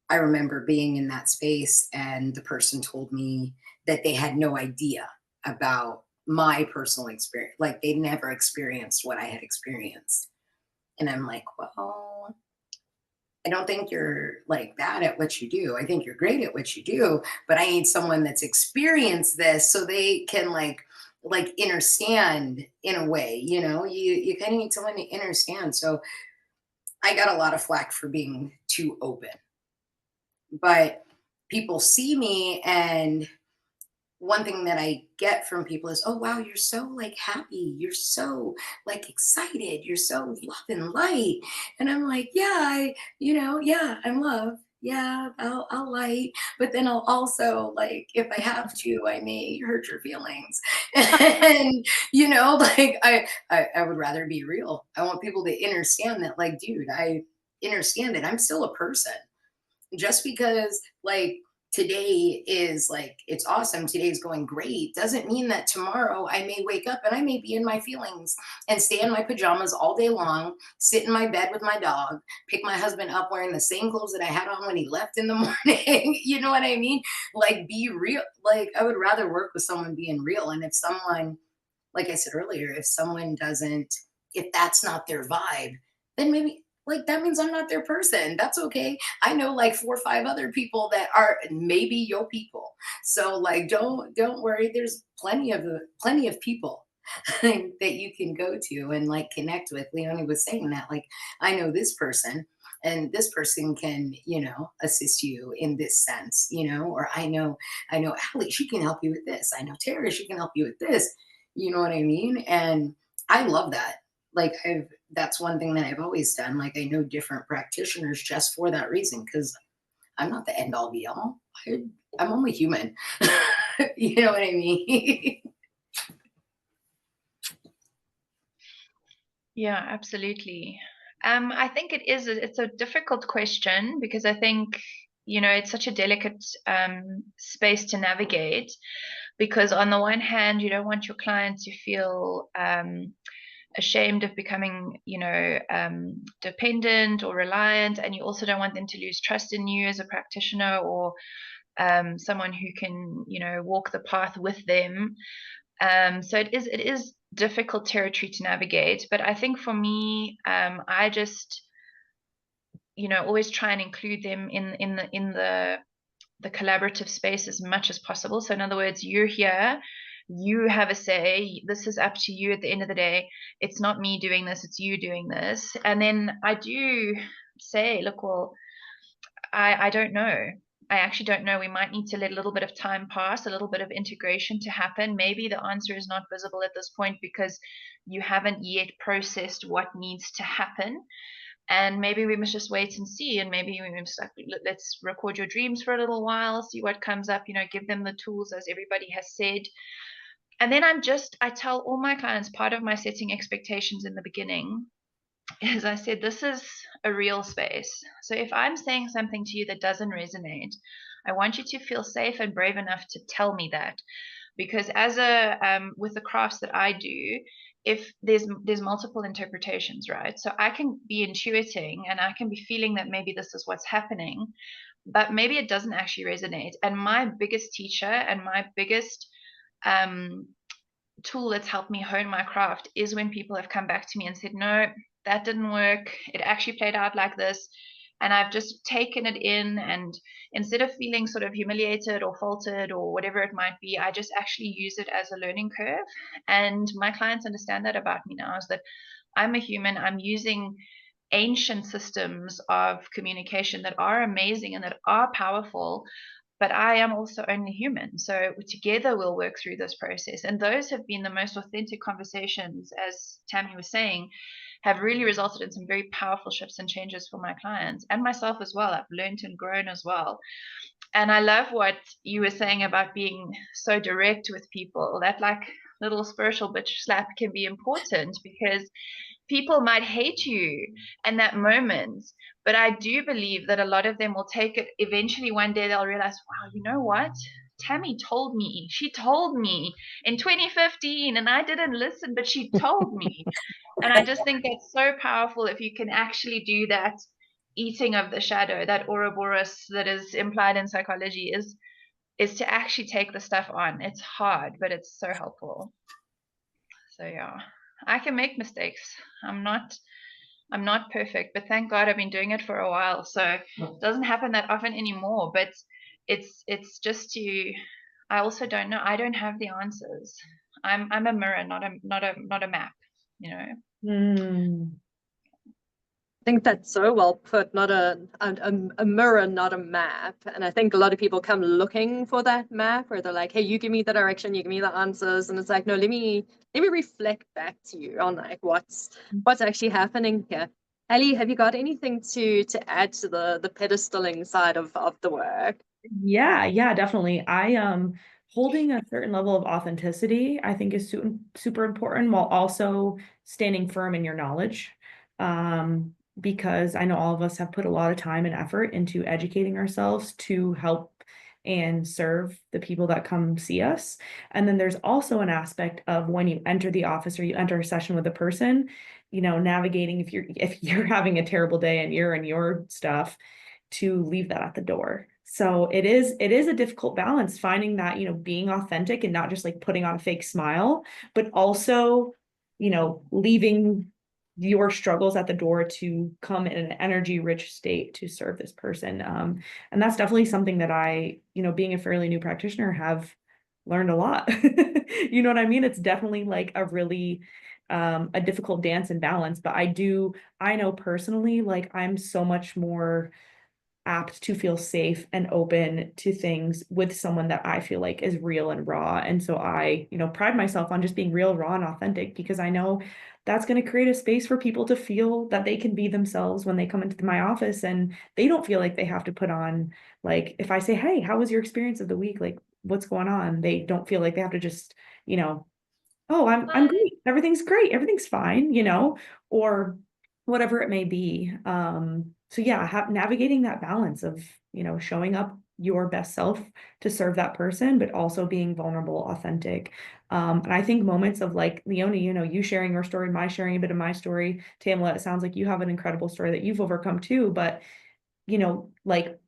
I remember being in that space and the person told me that they had no idea about my personal experience. Like they'd never experienced what I had experienced. And I'm like, well, I don't think you're like bad at what you do. I think you're great at what you do, but I need someone that's experienced this so they can like understand in a way, you kind of need someone to understand. So I got a lot of flack for being too open, but people see me, and one thing that I get from people is, oh, wow, you're so like happy. You're so like excited. You're so love and light. And I'm like, yeah, I'm love. yeah, I'll light, but then I'll also, like, if I have to, I may hurt your feelings. And, like, I would rather be real. I want people to understand that, like, dude, I understand that I'm still a person. Just because, like, today is, like, it's awesome, today's going great, doesn't mean that tomorrow I may wake up and I may be in my feelings and stay in my pajamas all day long, sit in my bed with my dog, pick my husband up wearing the same clothes that I had on when he left in the morning. You know what I mean? Like, be real. Like, I would rather work with someone being real. And if someone, like I said earlier, if someone doesn't, if that's not their vibe, then maybe, like, that means I'm not their person. That's okay. I know like 4 or 5 other people that are maybe your people. So, like, don't worry. There's plenty of people that you can go to and, like, connect with. Leonie was saying that, like, I know this person and this person can, assist you in this sense, or I know Allie, she can help you with this. I know Tara, she can help you with this. You know what I mean? And I love that. Like, that's one thing that I've always done. Like, I know different practitioners just for that reason, because I'm not the end all be all. I'm only human. You know what I mean? Yeah, absolutely. I think it's a difficult question because I think, it's such a delicate space to navigate, because on the one hand, you don't want your client to feel ashamed of becoming, dependent or reliant, and you also don't want them to lose trust in you as a practitioner or someone who can, walk the path with them. So it is difficult territory to navigate, but I think for me, I just, always try and include them in the collaborative space as much as possible. So in other words, you're here, you have a say, this is up to you at the end of the day. It's not me doing this, it's you doing this. And then I do say, look, well, I don't know. I actually don't know. We might need to let a little bit of time pass, a little bit of integration to happen. Maybe the answer is not visible at this point because you haven't yet processed what needs to happen. And maybe we must just wait and see. And maybe we must, like, let's record your dreams for a little while, see what comes up, give them the tools, as everybody has said. And then I tell all my clients, part of my setting expectations in the beginning is I said, this is a real space. So if I'm saying something to you that doesn't resonate, I want you to feel safe and brave enough to tell me that. Because as with the crafts that I do, if there's multiple interpretations, right? So I can be intuiting and I can be feeling that maybe this is what's happening, but maybe it doesn't actually resonate. And my biggest teacher and my biggest tool that's helped me hone my craft is when people have come back to me and said, no, that didn't work. It actually played out like this. And I've just taken it in, and instead of feeling sort of humiliated or faulted or whatever it might be, I just actually use it as a learning curve. And my clients understand that about me now, is that I'm a human. I'm using ancient systems of communication that are amazing and that are powerful, but I am also only human. So together we'll work through this process. And those have been the most authentic conversations, as Tammy was saying, have really resulted in some very powerful shifts and changes for my clients and myself as well. I've learned and grown as well. And I love what you were saying about being so direct with people. That, like, little spiritual bitch slap can be important, because people might hate you in that moment, but I do believe that a lot of them will take it. Eventually, one day they'll realize, wow, you know what? Tammy told me. She told me in 2015 and I didn't listen, but she told me. And I just think that's so powerful if you can actually do that eating of the shadow, that Ouroboros that is implied in psychology, is to actually take the stuff on. It's hard, but it's so helpful. So yeah, I can make mistakes. I'm not perfect, but thank God I've been doing it for a while. So it doesn't happen that often anymore, but it's just I also don't know. I don't have the answers. I'm a mirror, not a map, I think that's so well put. Not a mirror, not a map. And I think a lot of people come looking for that map, where they're like, hey, you give me the direction, you give me the answers. And it's like, no, let me reflect back to you on, like, what's actually happening here. Ali, have you got anything to add to the pedestaling side of the work? Yeah, definitely. I holding a certain level of authenticity, I think is super important while also standing firm in your knowledge. Because I know all of us have put a lot of time and effort into educating ourselves to help and serve the people that come see us. And then there's also an aspect of when you enter the office or you enter a session with a person, navigating if you're having a terrible day and you're in your stuff, to leave that at the door. So it is a difficult balance finding that, being authentic and not just like putting on a fake smile, but also, leaving your struggles at the door to come in an energy rich state to serve this person. And that's definitely something that I, being a fairly new practitioner, have learned a lot. You know what I mean? It's definitely like a really a difficult dance and balance, but I know personally, like I'm so much more apt to feel safe and open to things with someone that I feel like is real and raw. And so I, pride myself on just being real, raw, and authentic, because I know that's going to create a space for people to feel that they can be themselves when they come into my office, and they don't feel like they have to put on, like, if I say, hey, how was your experience of the week? Like, what's going on? They don't feel like they have to just, oh, I'm great. Everything's great. Everything's fine, or whatever it may be. So yeah, navigating that balance of, showing up your best self to serve that person, but also being vulnerable, authentic. And I think moments of like Leonie, you sharing your story, my sharing a bit of my story, Tamla, it sounds like you have an incredible story that you've overcome too, but like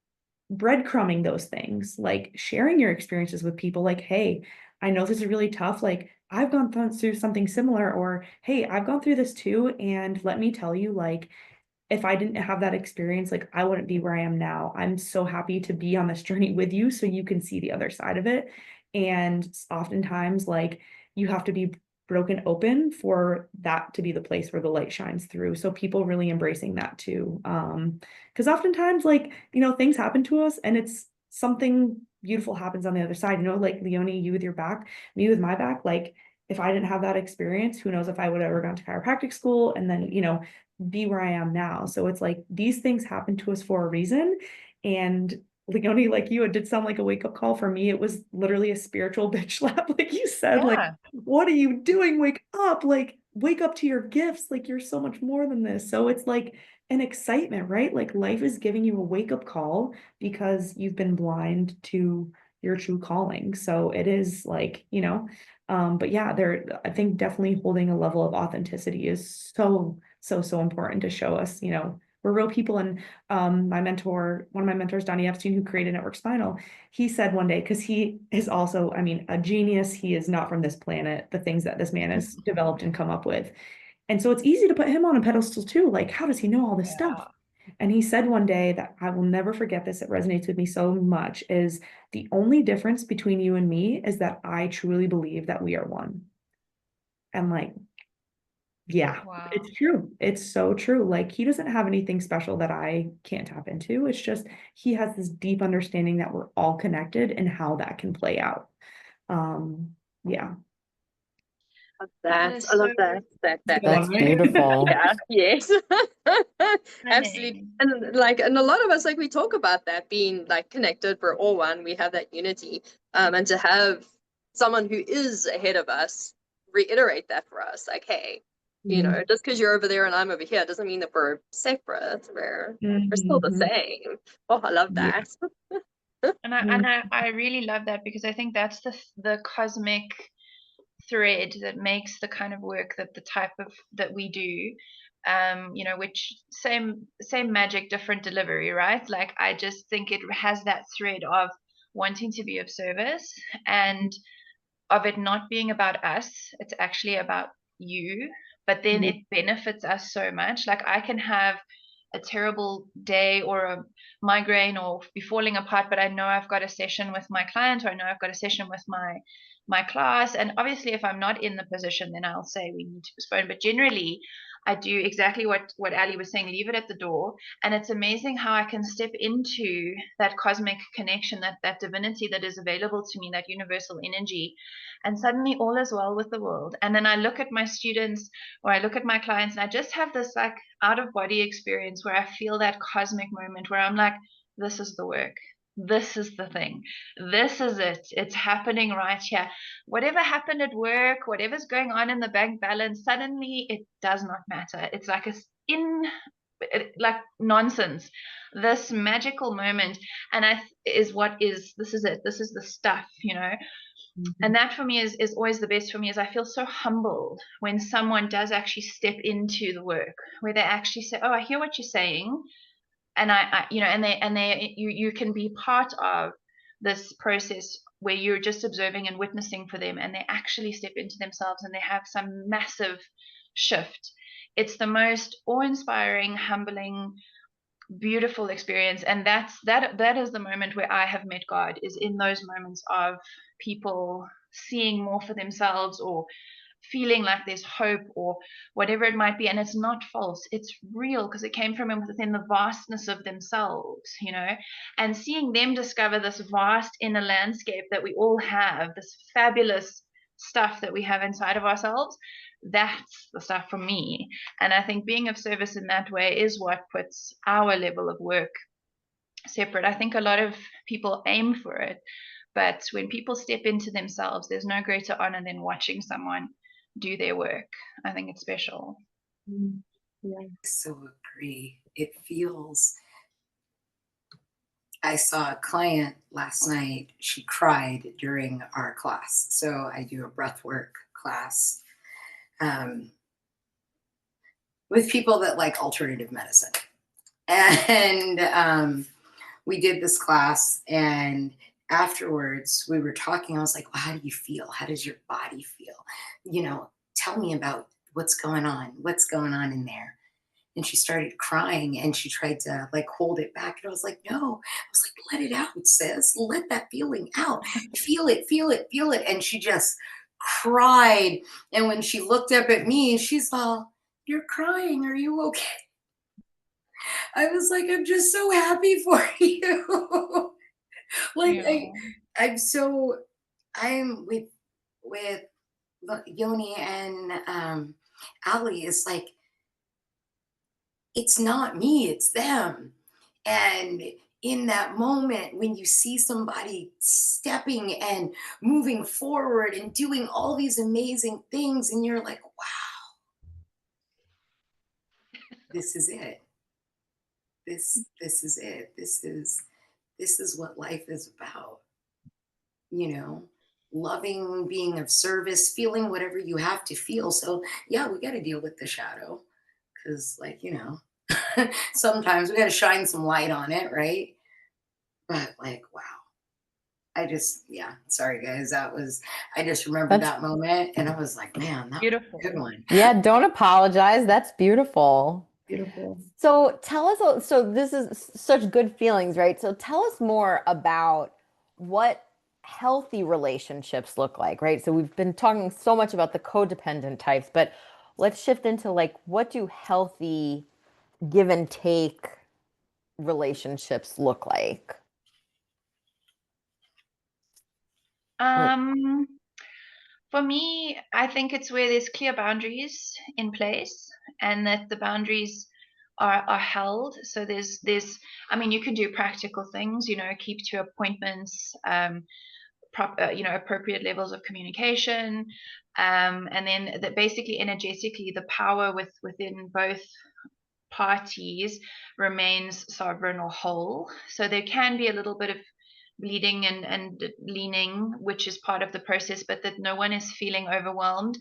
breadcrumbing those things, like sharing your experiences with people, like, hey, I know this is really tough. Like, I've gone through something similar, or hey, I've gone through this too. And let me tell you, like, if I didn't have that experience, like, I wouldn't be where I am now. I'm so happy to be on this journey with you so you can see the other side of it. And oftentimes, like, you have to be broken open for that to be the place where the light shines through. So people really embracing that too. Because oftentimes, like, things happen to us and it's something beautiful happens on the other side, like Leonie, you with your back, me with my back. Like, if I didn't have that experience, who knows if I would have ever gone to chiropractic school and then, be where I am now. So it's like these things happen to us for a reason. And Leonie, like you, it did sound like a wake up call. For me, it was literally a spiritual bitch slap. Like you said, like, what are you doing? Wake up, like, wake up to your gifts. Like, you're so much more than this. So it's like an excitement, right? Like, life is giving you a wake up call because you've been blind to your true calling. So it is like, but yeah, I think definitely holding a level of authenticity is so important to show us, we're real people. And one of my mentors, Donnie Epstein, who created Network Spinal, he said one day, because he is also, a genius. He is not from this planet, the things that this man has developed and come up with. And so it's easy to put him on a pedestal too. Like, how does he know all this stuff? And he said one day that I will never forget this, it resonates with me so much, is the only difference between you and me is that I truly believe that we are one. And like, yeah, Wow. it's true. It's so true. Like, he doesn't have anything special that I can't tap into. It's just he has this deep understanding that we're all connected and how that can play out. Yeah. I love that. That's beautiful. Yeah, yes. Absolutely. Stunning. And a lot of us, like, we talk about that being like connected, we're all one, we have that unity. And to have someone who is ahead of us reiterate that for us, like, hey, just because you're over there and I'm over here doesn't mean that we're separate. We're still the same. Oh, I love that. And I really love that, because I think that's the cosmic thread that makes the kind of work that we do, which same magic, different delivery, right? Like, I just think it has that thread of wanting to be of service, and of it not being about us. It's actually about you, but then it benefits us so much. Like, I can have a terrible day or a migraine or be falling apart, but I know I've got a session with my client, or I know I've got a session with my class. And obviously, if I'm not in the position, then I'll say we need to postpone. But generally, I do exactly what Ali was saying, leave it at the door. And it's amazing how I can step into that cosmic connection, that divinity that is available to me, that universal energy. And suddenly all is well with the world. And then I look at my students or I look at my clients and I just have this like out of body experience where I feel that cosmic moment where I'm like, this is the work. This is the thing. This is it. It's happening right here. Whatever happened at work, whatever's going on in the bank balance, suddenly it does not matter. It's like like nonsense. This magical moment, and this is it. This is the stuff, you know. And that for me is always the best for me. Is I feel so humbled when someone does actually step into the work, where they actually say, "Oh, I hear what you're saying." And I you know, you can be part of this process where you're just observing and witnessing for them, and they actually step into themselves and they have some massive shift. It's the most awe-inspiring, humbling, beautiful experience, and that is the moment where I have met God, is in those moments of people seeing more for themselves or feeling like there's hope or whatever it might be. And it's not false, it's real, because it came from within the vastness of themselves, you know. And seeing them discover this vast inner landscape that we all have, this fabulous stuff that we have inside of ourselves, that's the stuff for me. And I think being of service in that way is what puts our level of work separate. I think a lot of people aim for it, but when people step into themselves, there's no greater honor than watching someone do their work. I think it's special. Yeah. I so agree. It feels. I saw a client last night. She cried during our class. So I do a breathwork class with people that like alternative medicine. And we did this class, and afterwards we were talking. I was like, well, how do you feel? How does your body feel? You know, tell me about what's going on in there. And she started crying, and she tried to like hold it back. And I was like, no. I was like, let it out, sis. Let that feeling out. Feel it, feel it, feel it. And she just cried. And when she looked up at me, she's all, you're crying. Are you okay? I was like, I'm just so happy for you. Like, Yeah. I'm with Yoni and Ali. It's like, it's not me, it's them. And in that moment, when you see somebody stepping and moving forward and doing all these amazing things, and you're like, wow, this is it. This is it. This is what life is about. You know, loving, being of service, feeling whatever you have to feel. So yeah, we got to deal with the shadow, because, like, you know, sometimes we got to shine some light on it, right? But like, wow. Sorry guys, I just remembered that moment, and I was like, man, that Beautiful. was a good one. Yeah, don't apologize. That's beautiful. Beautiful. So tell us, so this is such good feelings, right? So tell us more about what healthy relationships look like, right? So we've been talking so much about the codependent types, but let's shift into like, what do healthy give and take relationships look like? For me, I think it's where there's clear boundaries in place, and that the boundaries are held. So there's I mean, you can do practical things, you know, keep to appointments, you know, appropriate levels of communication, and then that basically energetically the power within both parties remains sovereign or whole. So there can be a little bit of bleeding and leaning, which is part of the process, but that no one is feeling overwhelmed.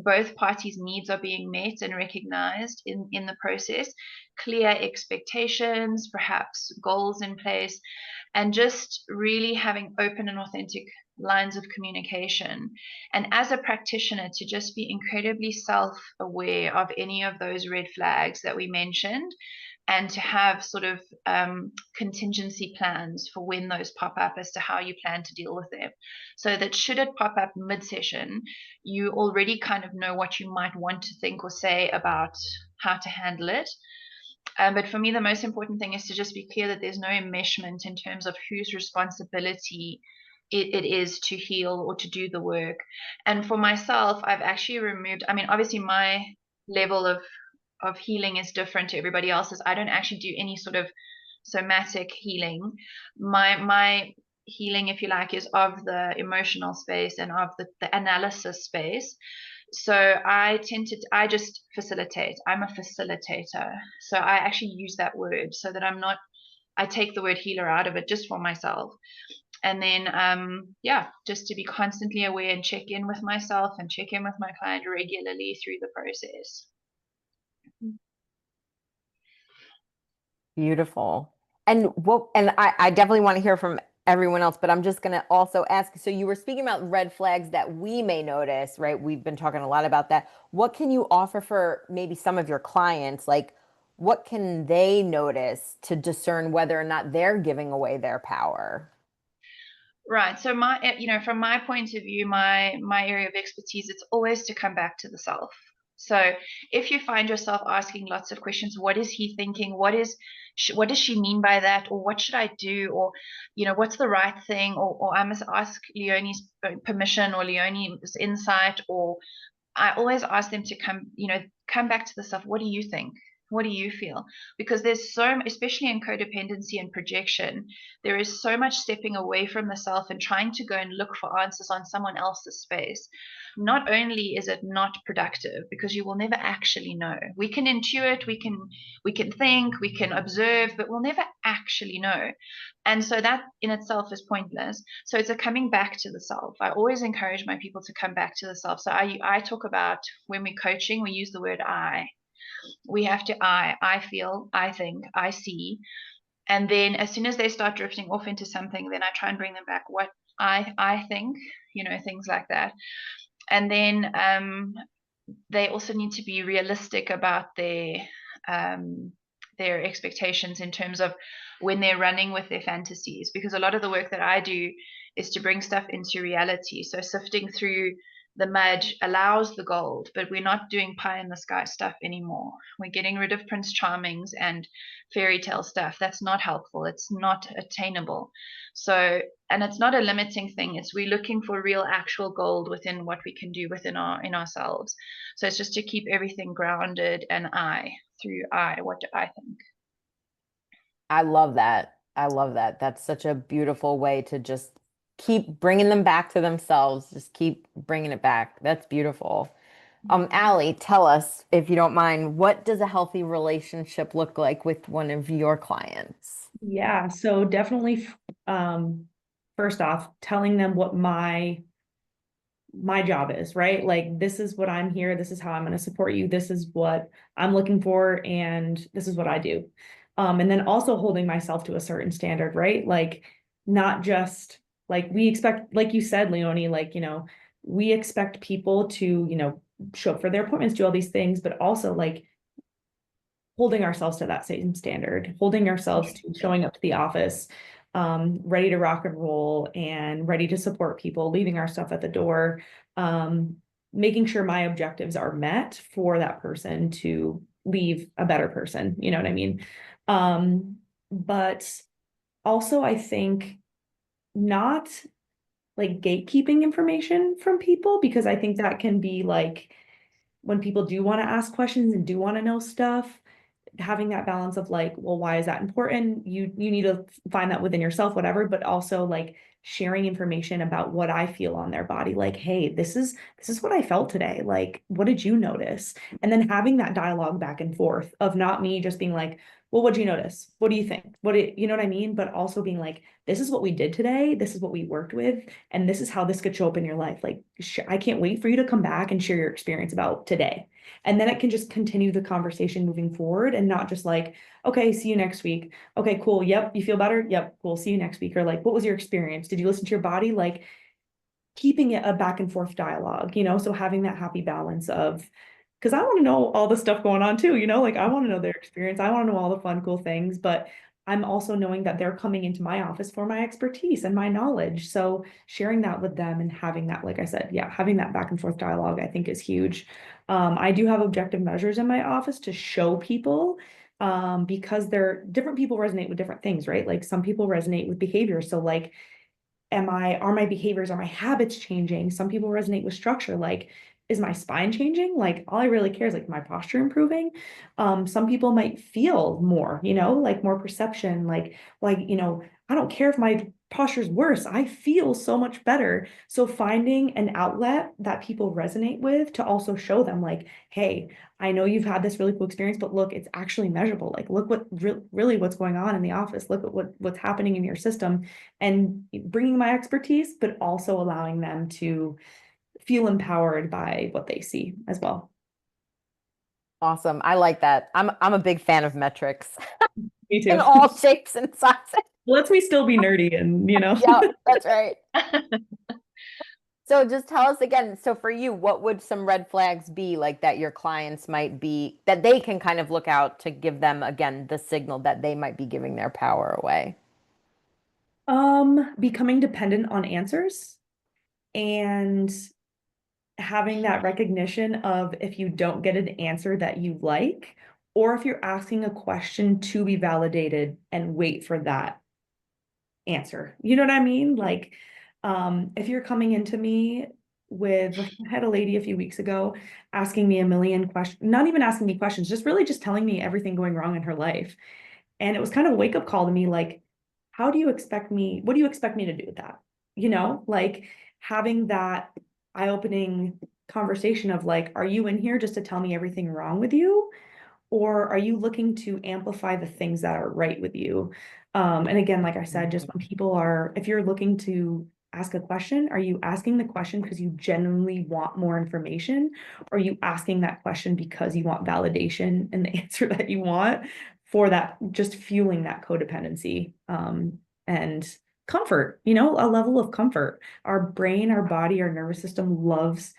Both parties' needs are being met and recognized in the process. Clear expectations, perhaps goals in place, and just really having open and authentic lines of communication. And as a practitioner, to just be incredibly self-aware of any of those red flags that we mentioned, and to have sort of contingency plans for when those pop up as to how you plan to deal with them. So that should it pop up mid-session, you already kind of know what you might want to think or say about how to handle it. But for me, the most important thing is to just be clear that there's no enmeshment in terms of whose responsibility it is to heal or to do the work. And for myself, I've actually removed, I mean, obviously my level of healing is different to everybody else's. I don't actually do any sort of somatic healing. My healing, if you like, is of the emotional space and of the analysis space. So I just facilitate. I'm a facilitator. So I actually use that word so that I take the word healer out of it just for myself. And then, just to be constantly aware and check in with myself and check in with my client regularly through the process. Beautiful. And I definitely want to hear from everyone else, but I'm just going to also ask, so you were speaking about red flags that we may notice, right? We've been talking a lot about that. What can you offer for maybe some of your clients? Like, what can they notice to discern whether or not they're giving away their power? Right. So from my point of view, my area of expertise, it's always to come back to the self. So if you find yourself asking lots of questions, what is he thinking? What does she mean by that? Or what should I do? Or, what's the right thing? Or I must ask Leonie's permission or Leonie's insight. Or I always ask them to come back to the self. What do you think? What do you feel? Because there's especially in codependency and projection, there is so much stepping away from the self and trying to go and look for answers on someone else's space. Not only is it not productive, because you will never actually know. We can intuit, we can think, we can observe, but we'll never actually know. And so that in itself is pointless. So it's a coming back to the self. I always encourage my people to come back to the self. So I talk about, when we're coaching, we use the word I. We have to I feel, I think, I see. And then as soon as they start drifting off into something, then I try and bring them back. What I think, things like that. And then they also need to be realistic about their expectations in terms of when they're running with their fantasies, because a lot of the work that I do is to bring stuff into reality. So sifting through the mud allows the gold, but we're not doing pie in the sky stuff anymore. We're getting rid of Prince Charmings and fairy tale stuff. That's not helpful. It's not attainable. So, and it's not a limiting thing. It's we're looking for real actual gold within what we can do in ourselves. So it's just to keep everything grounded and what do I think? I love that. I love that. That's such a beautiful way to just keep bringing them back to themselves. Just keep bringing it back. That's beautiful. Allie, tell us, if you don't mind, what does a healthy relationship look like with one of your clients? Yeah, so definitely, first off, telling them what my job is, right? Like, this is what I'm here. This is how I'm going to support you. This is what I'm looking for. And this is what I do. And then also holding myself to a certain standard, right? Like, not just like we expect, like you said, Leonie, like, we expect people to, show up for their appointments, do all these things, but also like holding ourselves to that same standard, holding ourselves to showing up to the office, ready to rock and roll and ready to support people, leaving our stuff at the door, making sure my objectives are met for that person to leave a better person. You know what I mean? But also I think not like gatekeeping information from people, because I think that can be like, when people do want to ask questions and do want to know stuff, having that balance of like, well, why is that important? You need to find that within yourself, whatever, but also like sharing information about what I feel on their body. Like, hey, this is what I felt today. Like, what did you notice? And then having that dialogue back and forth of not me just being like, well, what'd you notice? What do you think? You know what I mean? But also being like, this is what we did today. This is what we worked with. And this is how this could show up in your life. Like, I can't wait for you to come back and share your experience about today. And then it can just continue the conversation moving forward and not just like, okay, see you next week. Okay, cool. Yep. You feel better? Yep. Cool. See you next week. Or like, what was your experience? Did you listen to your body? Like, keeping it a back and forth dialogue, so having that happy balance of because I want to know all the stuff going on too, like I want to know their experience. I want to know all the fun, cool things, but I'm also knowing that they're coming into my office for my expertise and my knowledge. So sharing that with them and having that, like I said, yeah, having that back and forth dialogue, I think is huge. I do have objective measures in my office to show people, because different people resonate with different things, right? Like some people resonate with behavior. So like, are my behaviors, are my habits changing? Some people resonate with structure. Like, is my spine changing? Like, all I really care is like my posture improving. Some people might feel more, like more perception, like, I don't care if my posture's worse. I feel so much better. So finding an outlet that people resonate with to also show them like, hey, I know you've had this really cool experience, but look, it's actually measurable. Like, look what really what's going on in the office. Look at what's happening in your system, and bringing my expertise, but also allowing them to feel empowered by what they see as well. Awesome. I like that. I'm a big fan of metrics Me too. in all shapes and sizes. Lets me still be nerdy and, Yeah, that's right. So just tell us again, so for you, what would some red flags be like that your clients might be, that they can kind of look out to give them, again, the signal that they might be giving their power away? Becoming dependent on answers and having that recognition of if you don't get an answer that you like, or if you're asking a question to be validated and wait for that answer. You know what I mean? Like, if you're coming into me with, I had a lady a few weeks ago asking me a million questions, not even asking me questions, just really just telling me everything going wrong in her life. And it was kind of a wake up call to me, like, what do you expect me to do with that? Like having that eye-opening conversation of like, are you in here just to tell me everything wrong with you? Or are you looking to amplify the things that are right with you? And again, like I said, just when if you're looking to ask a question, are you asking the question because you genuinely want more information? Or are you asking that question because you want validation and the answer that you want for that, just fueling that codependency, and comfort, a level of comfort. Our brain, our body, our nervous system loves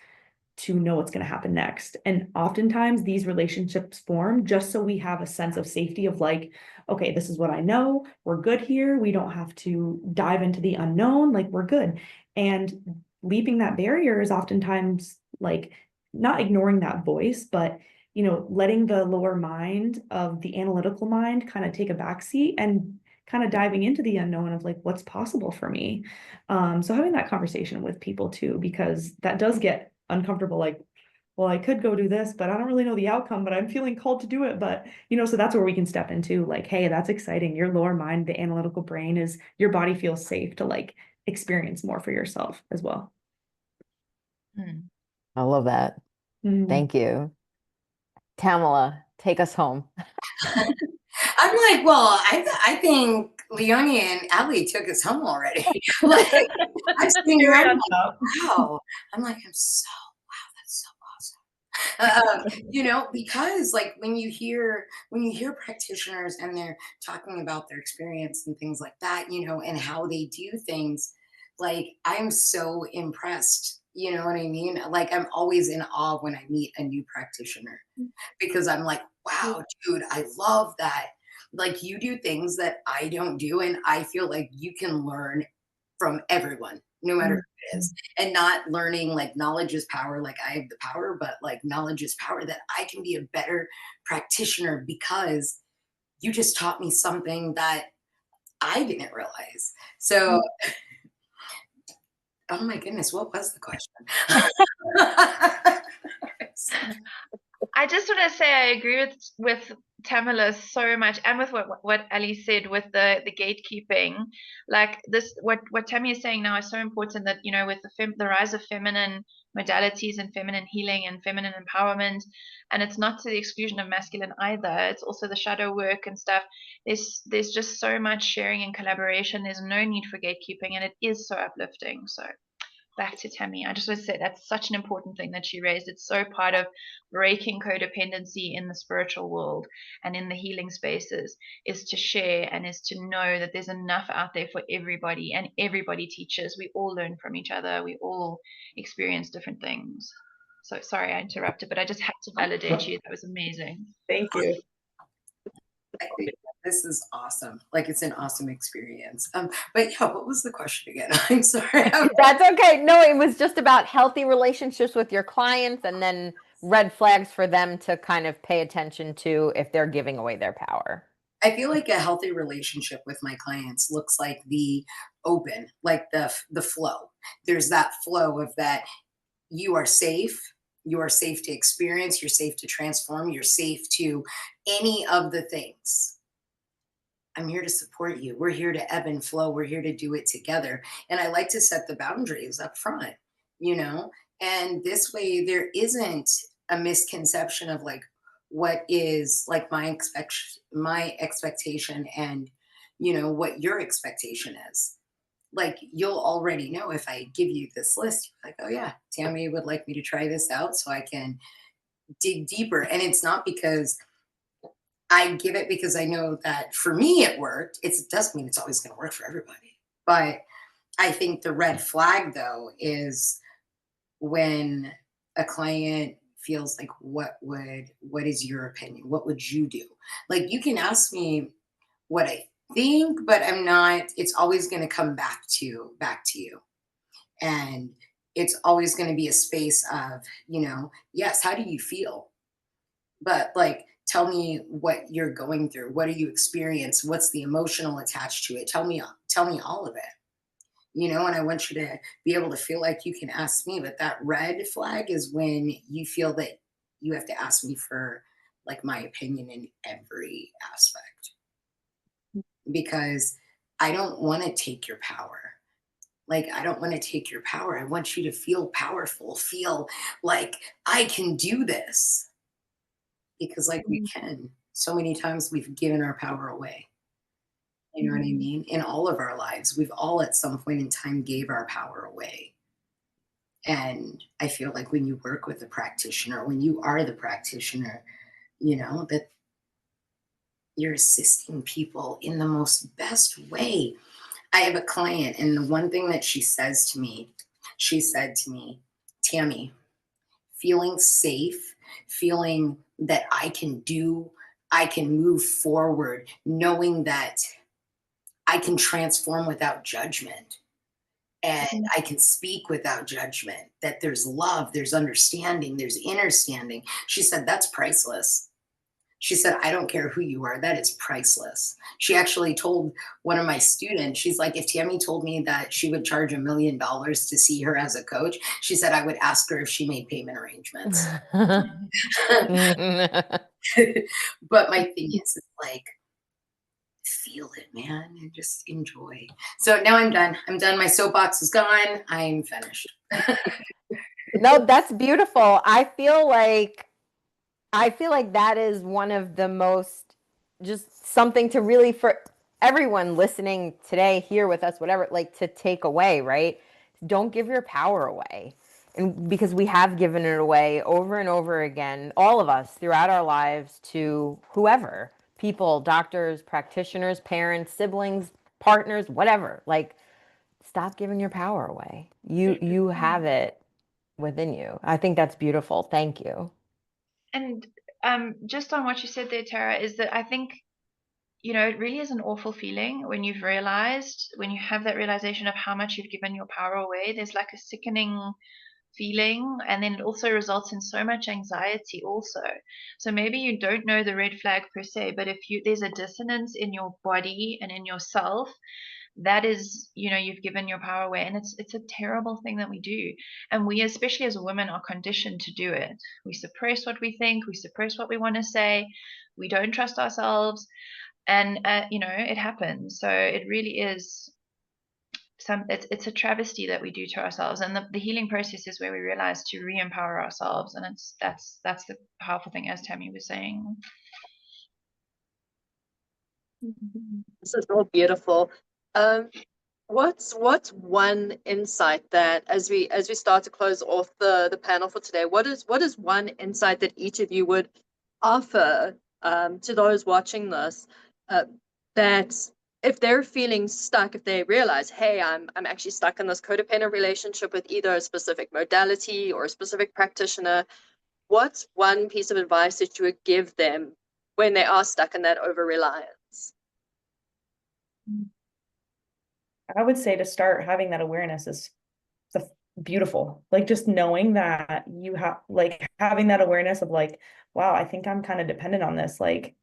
to know what's going to happen next. And oftentimes these relationships form just so we have a sense of safety of like, okay, this is what I know. We're good here. We don't have to dive into the unknown. Like we're good. And leaping that barrier is oftentimes like not ignoring that voice, but letting the lower mind of the analytical mind kind of take a backseat and kind of diving into the unknown of like what's possible for me. So having that conversation with people too, because that does get uncomfortable, like, well, I could go do this, but I don't really know the outcome, but I'm feeling called to do it. But, so that's where we can step into like, hey, that's exciting. Your lower mind, the analytical brain, is your body feels safe to like experience more for yourself as well. I love that. Thank you. Tamala, take us home. I'm like, well, I think Leonie and Ali took us home already. Like, I'm sitting here, I'm like, wow. I'm like, wow, that's so awesome. Because like when you hear practitioners and they're talking about their experience and things like that, and how they do things, like I'm so impressed. You know what I mean? Like I'm always in awe when I meet a new practitioner because I'm like, wow, dude, I love that. Like you do things that I don't do, and I feel like you can learn from everyone, no matter who it is, and not learning like knowledge is power, like I have the power, but like knowledge is power, that I can be a better practitioner because you just taught me something that I didn't realize. So, oh my goodness, what was the question? I just want to say I agree with Tamala so much, and with what Ali said with the gatekeeping. Like this, what Tammy is saying now is so important, that with the rise of feminine modalities and feminine healing and feminine empowerment, and it's not to the exclusion of masculine either. It's also the shadow work and stuff. There's just so much sharing and collaboration. There's no need for gatekeeping, and it is so uplifting. So back to Tammy, I just want to say that's such an important thing that she raised. It's so part of breaking codependency in the spiritual world and in the healing spaces, is to share and is to know that there's enough out there for everybody, and everybody teaches. We all learn from each other. We all experience different things. So sorry I interrupted, but I just had to validate you. That was amazing. Thank you. I think this is awesome. Like, it's an awesome experience. But yeah, what was the question again? I'm sorry. That's okay. No, it was just about healthy relationships with your clients and then red flags for them to kind of pay attention to if they're giving away their power. I feel like a healthy relationship with my clients looks like the open, like the flow. There's that flow of that you are safe. You are safe to experience. You're safe to transform. You're safe to any of the things. I'm here to support you. We're here to ebb and flow. We're here to do it together. And I like to set the boundaries up front, you know, and this way there isn't a misconception of like what is like my expectation and, you know, what your expectation is. Like, you'll already know if I give you this list, like, oh yeah, Tammy would like me to try this out so I can dig deeper. And it's not because I give it because I know that for me it worked. It doesn't mean it's always going to work for everybody. But I think the red flag though is when a client feels like, what is your opinion? What would you do? Like, you can ask me what I think, but it's always going to come back to you. And it's always going to be a space of, you know, yes, how do you feel? But like, tell me what you're going through. What do you experience? What's the emotional attached to it? Tell me all of it. You know, and I want you to be able to feel like you can ask me. But that red flag is when you feel that you have to ask me for like my opinion in every aspect. Because I don't want to take your power. Like, I don't want to take your power. I want you to feel powerful, feel like I can do this. Because like we can. So many times we've given our power away. You know what I mean? In all of our lives, we've all at some point in time gave our power away. And I feel like when you work with a practitioner, when you are the practitioner, you know, that you're assisting people in the most best way. I have a client, and the one thing that she said to me, Tammy, feeling safe, feeling that I can move forward, knowing that I can transform without judgment and I can speak without judgment, that there's love, there's understanding, there's understanding. She said, that's priceless. She said, I don't care who you are, that is priceless. She actually told one of my students, she's like, if Tammy told me that she would charge $1 million to see her as a coach, she said, I would ask her if she made payment arrangements. But my thing is like, feel it, man, and just enjoy. So now I'm done. My soapbox is gone. I'm finished. No, that's beautiful. I feel like that is one of the most, just something to really, for everyone listening today, here with us, whatever, like, to take away, right? Don't give your power away. And because we have given it away over and over again, all of us throughout our lives, to whoever, people, doctors, practitioners, parents, siblings, partners, whatever. Like, stop giving your power away. You have it within you. I think that's beautiful. Thank you. And just on what you said there, Tara, is that I think, you know, it really is an awful feeling when you have that realization of how much you've given your power away. There's like a sickening feeling, and then it also results in so much anxiety also. So maybe you don't know the red flag per se, but if there's a dissonance in your body and in yourself, that is, you know, you've given your power away. And it's a terrible thing that we do. And we, especially as women, are conditioned to do it. We suppress what we think, we suppress what we want to say, we don't trust ourselves, and you know, it happens. So it really is it's a travesty that we do to ourselves. And the healing process is where we realize to re-empower ourselves. And that's the powerful thing, as Tammy was saying. This is all beautiful. What's one insight that, as we start to close off the panel for today, what is one insight that each of you would offer to those watching this, that if they're feeling stuck, if they realize, hey, I'm actually stuck in this codependent relationship with either a specific modality or a specific practitioner, what's one piece of advice that you would give them when they are stuck in that over-reliance? I would say to start having that awareness is beautiful. Like just knowing that you have, like having that awareness of like, wow, I think I'm kind of dependent on this. Like,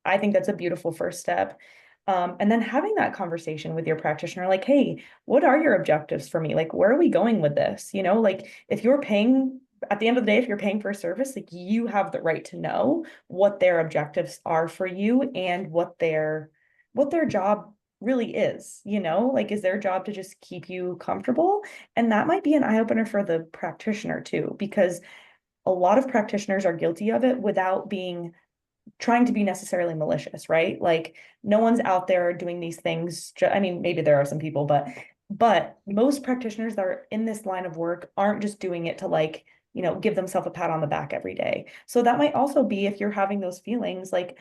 I think that's a beautiful first step. And then having that conversation with your practitioner, like, hey, what are your objectives for me? Like, where are we going with this? You know, like if you're paying, at the end of the day, if you're paying for a service, like you have the right to know what their objectives are for you and what their job really is, you know, like is their job to just keep you comfortable? And that might be an eye-opener for the practitioner too, because a lot of practitioners are guilty of it without being trying to be necessarily malicious, right? Like no one's out there doing these things. I mean, maybe there are some people, but most practitioners that are in this line of work aren't just doing it to like, you know, give themselves a pat on the back every day. So that might also be, if you're having those feelings, like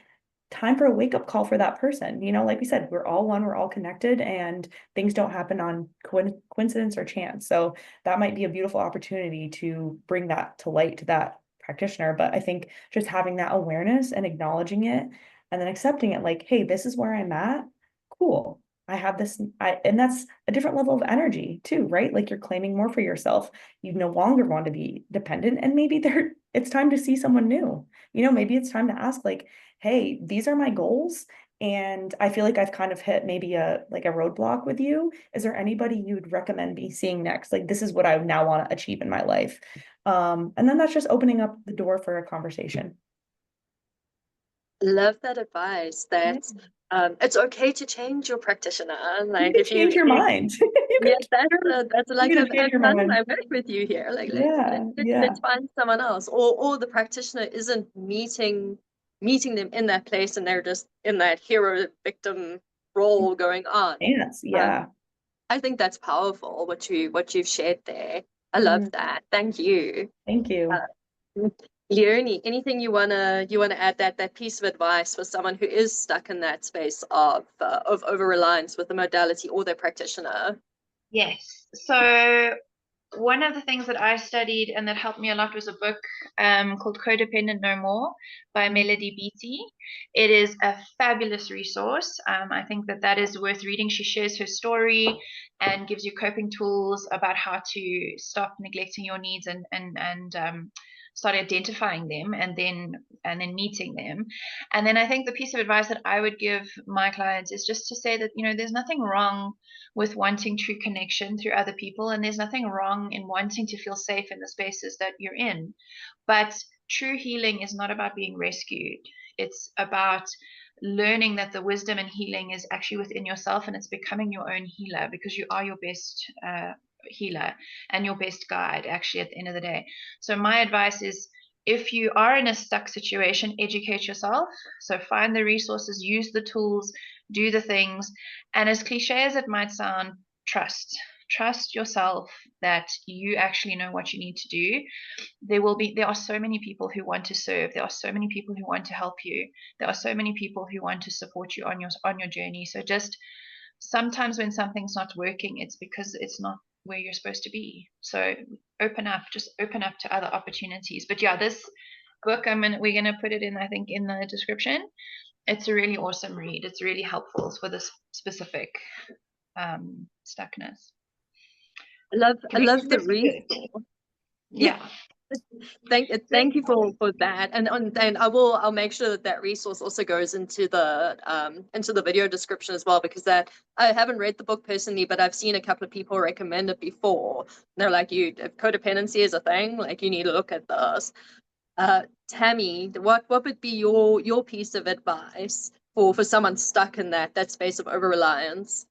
time for a wake-up call for that person. You know, like we said, we're all one, we're all connected, and things don't happen on coincidence or chance. So that might be a beautiful opportunity to bring that to light to that practitioner. But I think just having that awareness and acknowledging it and then accepting it, like, hey, this is where I'm at. Cool. I have this, and that's a different level of energy too, right? Like you're claiming more for yourself. You no longer want to be dependent, and maybe it's time to see someone new. You know, maybe it's time to ask, like, hey, these are my goals, and I feel like I've kind of hit maybe a roadblock with you. Is there anybody you'd recommend me seeing next? Like, this is what I now want to achieve in my life. And then that's just opening up the door for a conversation. Love that advice. That it's okay to change your practitioner. Like if you change your mind, yeah, that's like I've done my work with you here. Like let's find someone else, or the practitioner isn't meeting them in that place, and they're just in that hero victim role going on. Yes, yeah. I think that's powerful what you've shared there. I love that. Thank you. Thank you. Leonie, anything you wanna add that piece of advice for someone who is stuck in that space of over-reliance with the modality or their practitioner? Yes. So one of the things that I studied and that helped me a lot was a book called Codependent No More by Melody Beattie. It is a fabulous resource. I think that is worth reading. She shares her story and gives you coping tools about how to stop neglecting your needs and start identifying them and then meeting them. And then I think the piece of advice that I would give my clients is just to say that, you know, there's nothing wrong with wanting true connection through other people, and there's nothing wrong in wanting to feel safe in the spaces that you're in. But true healing is not about being rescued. It's about learning that the wisdom and healing is actually within yourself, and it's becoming your own healer, because you are your best healer and your best guide actually at the end of the day. So my advice is, if you are in a stuck situation, educate yourself. So find the resources, use the tools, do the things, and as cliche as it might sound, trust yourself that you actually know what you need to do. There are so many people who want to serve. There are so many people who want to help you. There are so many people who want to support you on your journey. So just sometimes when something's not working, it's because it's not where you're supposed to be. So just open up to other opportunities. But yeah, this book, we're gonna put it in, I think, in the description. It's a really awesome read. It's really helpful for this specific stuckness. I love the resource. Yeah. Thank you for that, and I'll make sure that resource also goes into the video description as well, because I haven't read the book personally, but I've seen a couple of people recommend it before. And they're like, if codependency is a thing, like you need to look at this. Tammy, what would be your piece of advice for someone stuck in that space of over-reliance?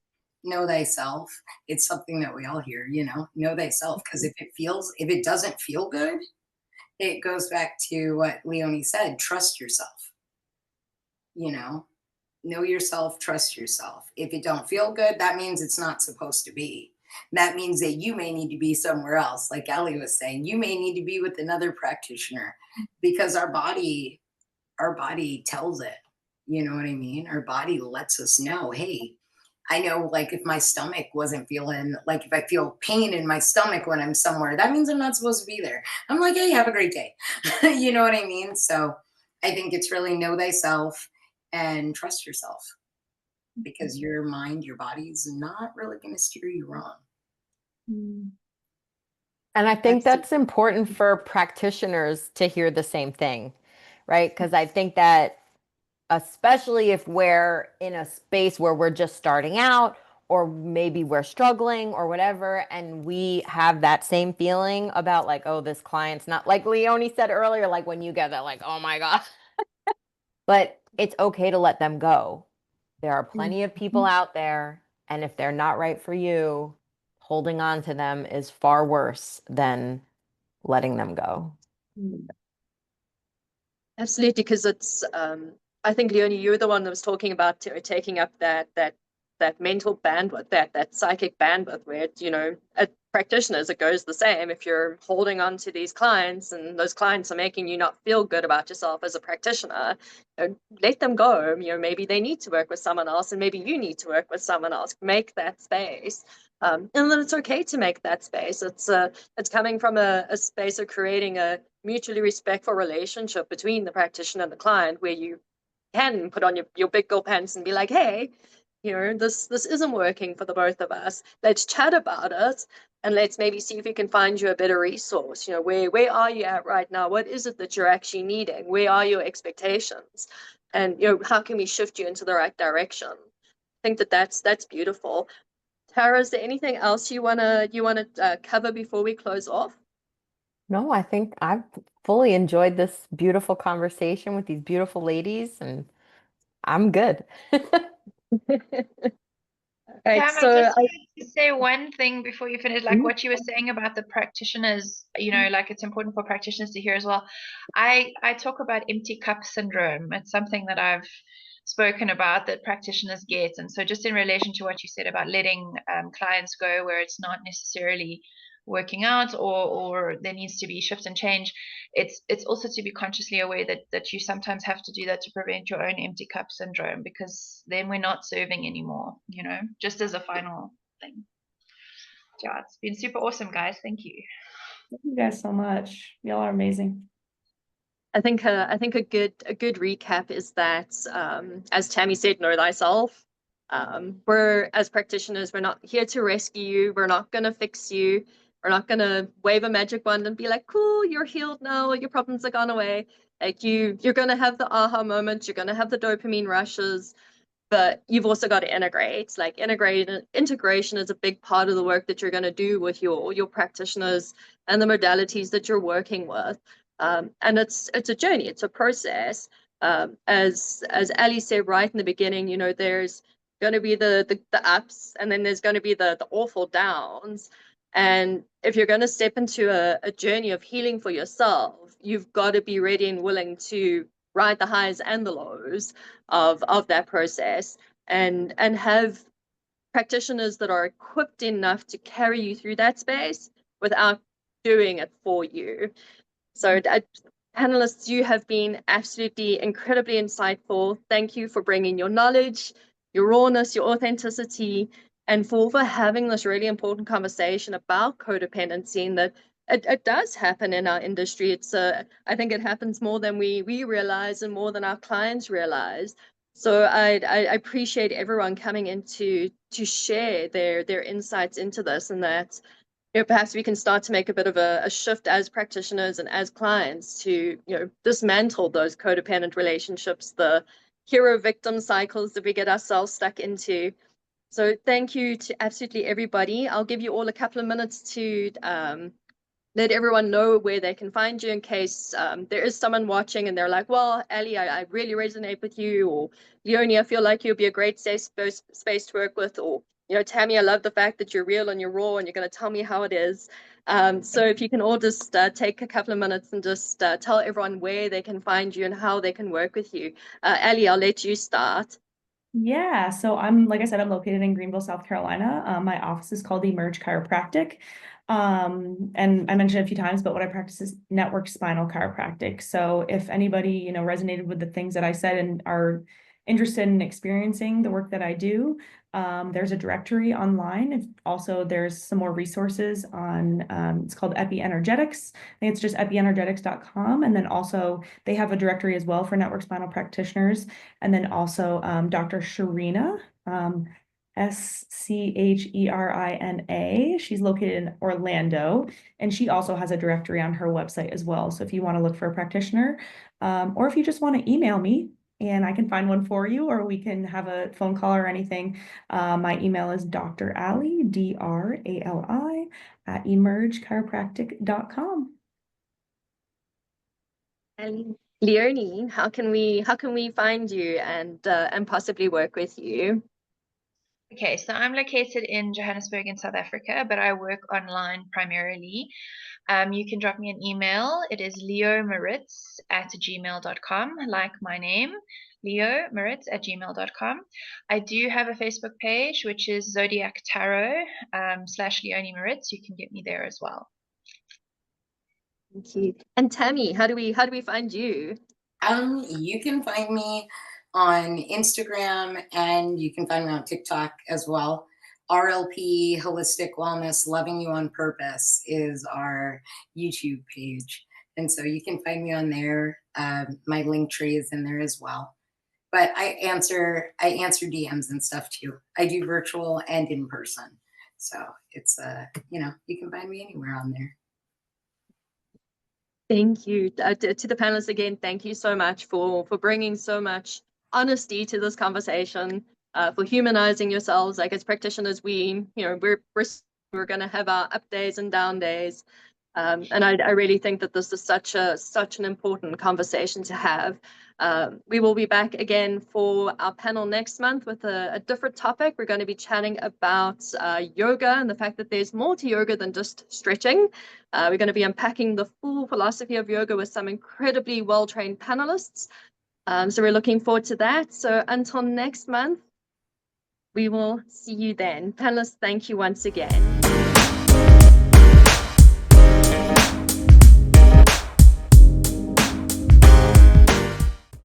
Know thyself. It's something that we all hear, you know thyself, because if it doesn't feel good, it goes back to what Leonie said, trust yourself. Know yourself, trust yourself. If it don't feel good, that means it's not supposed to be. That means that you may need to be somewhere else. Like Ellie was saying, you may need to be with another practitioner, because our body tells it. You know what I mean? Our body lets us know, hey, I know, like, if my stomach wasn't feeling, like, if I feel pain in my stomach when I'm somewhere, that means I'm not supposed to be there. I'm like, hey, have a great day. You know what I mean? So I think it's really know thyself and trust yourself, because your mind, your body is not really going to steer you wrong. And I think Absolutely. that's important for practitioners to hear the same thing, right? Because I think that especially if we're in a space where we're just starting out, or maybe we're struggling or whatever, and we have that same feeling about like, oh, this client's not, like Leonie said earlier, like when you get that, like, oh my God. But it's okay to let them go. There are plenty of people out there, and if they're not right for you, holding on to them is far worse than letting them go. Absolutely, because it's I think, Leonie, you're the one that was talking about taking up that mental bandwidth, that psychic bandwidth, where you know, at practitioners it goes the same. If you're holding on to these clients and those clients are making you not feel good about yourself as a practitioner, let them go. You know, maybe they need to work with someone else, and maybe you need to work with someone else. Make that space. And then it's okay to make that space. It's coming from a space of creating a mutually respectful relationship between the practitioner and the client, where you can put on your big girl pants and be like, hey, you know, this isn't working for the both of us. Let's chat about it, and let's maybe see if we can find you a better resource. You know, where are you at right now? What is it that you're actually needing? Where are your expectations? And you know, how can we shift you into the right direction? I think that's beautiful. Tara, is there anything else you wanna cover before we close off? No, I think I've fully enjoyed this beautiful conversation with these beautiful ladies, and I'm good. Right, Tam, I so just wanted to say one thing before you finish, like Mhm. what you were saying about the practitioners, you know, like it's important for practitioners to hear as well. I talk about empty cup syndrome. It's something that I've spoken about that practitioners get. And so just in relation to what you said about letting clients go where it's not necessarily working out, or there needs to be shift and change, it's also to be consciously aware that you sometimes have to do that to prevent your own empty cup syndrome, because then we're not serving anymore, you know, just as a final thing. Yeah, it's been super awesome, guys. Thank you. Thank you guys so much. Y'all are amazing. I think a good recap is that, as Tammy said, know thyself. We're, as practitioners, we're not here to rescue you. We're not gonna fix you. We're not gonna wave a magic wand and be like, cool, you're healed now, your problems are gone away. Like you're gonna have the aha moments, you're gonna have the dopamine rushes, but you've also got to integrate. Like integration is a big part of the work that you're going to do with your practitioners and the modalities that you're working with. And it's a journey, it's a process. As Ali said right in the beginning, you know, there's going to be the ups, and then there's going to be the awful downs. And if you're going to step into a journey of healing for yourself, you've got to be ready and willing to ride the highs and the lows of that process, and have practitioners that are equipped enough to carry you through that space without doing it for you. So panelists, you have been absolutely incredibly insightful. Thank you for bringing your knowledge, your rawness, your authenticity, and for having this really important conversation about codependency, and that it does happen in our industry. It's I think it happens more than we realize, and more than our clients realize. So I appreciate everyone coming in to share their insights into this, and that, you know, perhaps we can start to make a bit of a shift as practitioners and as clients to, you know, dismantle those codependent relationships, the hero victim cycles that we get ourselves stuck into. So thank you to absolutely everybody. I'll give you all a couple of minutes to let everyone know where they can find you, in case there is someone watching and they're like, well, Ali, I really resonate with you, or Leonie, I feel like you'll be a great safe space to work with, or, you know, Tammy, I love the fact that you're real and you're raw and you're going to tell me how it is. So if you can all just take a couple of minutes and just tell everyone where they can find you and how they can work with you. Ali, I'll let you start. Yeah, so I'm, like I said, I'm located in Greenville, South Carolina. My office is called Emerge Chiropractic. And I mentioned it a few times, but what I practice is network spinal chiropractic. So if anybody, you know, resonated with the things that I said and are interested in experiencing the work that I do, there's a directory online. Also, there's some more resources on, it's called Epienergetics. I think it's just epienergetics.com. And then also they have a directory as well for network spinal practitioners. And then also Dr. Sharina, Scherina. She's located in Orlando, and she also has a directory on her website as well. So if you want to look for a practitioner, or if you just want to email me, and I can find one for you, or we can have a phone call or anything. My email is drali, DRALI, @emergechiropractic.com. And Leonie, how can we find you and possibly work with you? Okay, so I'm located in Johannesburg in South Africa, but I work online primarily. You can drop me an email. It is leomaritz@gmail.com, like my name, leomaritz@gmail.com. I do have a Facebook page, which is Zodiac Tarot /Leonie Maritz. You can get me there as well. Thank you. And Tammy, how do we find you? You can find me on Instagram, and you can find me on TikTok as well. RLP Holistic Wellness Loving You on Purpose is our YouTube page. And so you can find me on there. My link tree is in there as well. But I answer DMs and stuff too. I do virtual and in person. So it's you can find me anywhere on there. Thank you to the panelists again. Thank you so much for bringing so much honesty to this conversation, for humanizing yourselves. Like as practitioners, we're going to have our up days and down days, and I really think that this is such an important conversation to have. We will be back again for our panel next month with a different topic. We're going to be chatting about yoga and the fact that there's more to yoga than just stretching. We're going to be unpacking the full philosophy of yoga with some incredibly well-trained panelists. So we're looking forward to that. So until next month, we will see you then. Panelists, thank you once again.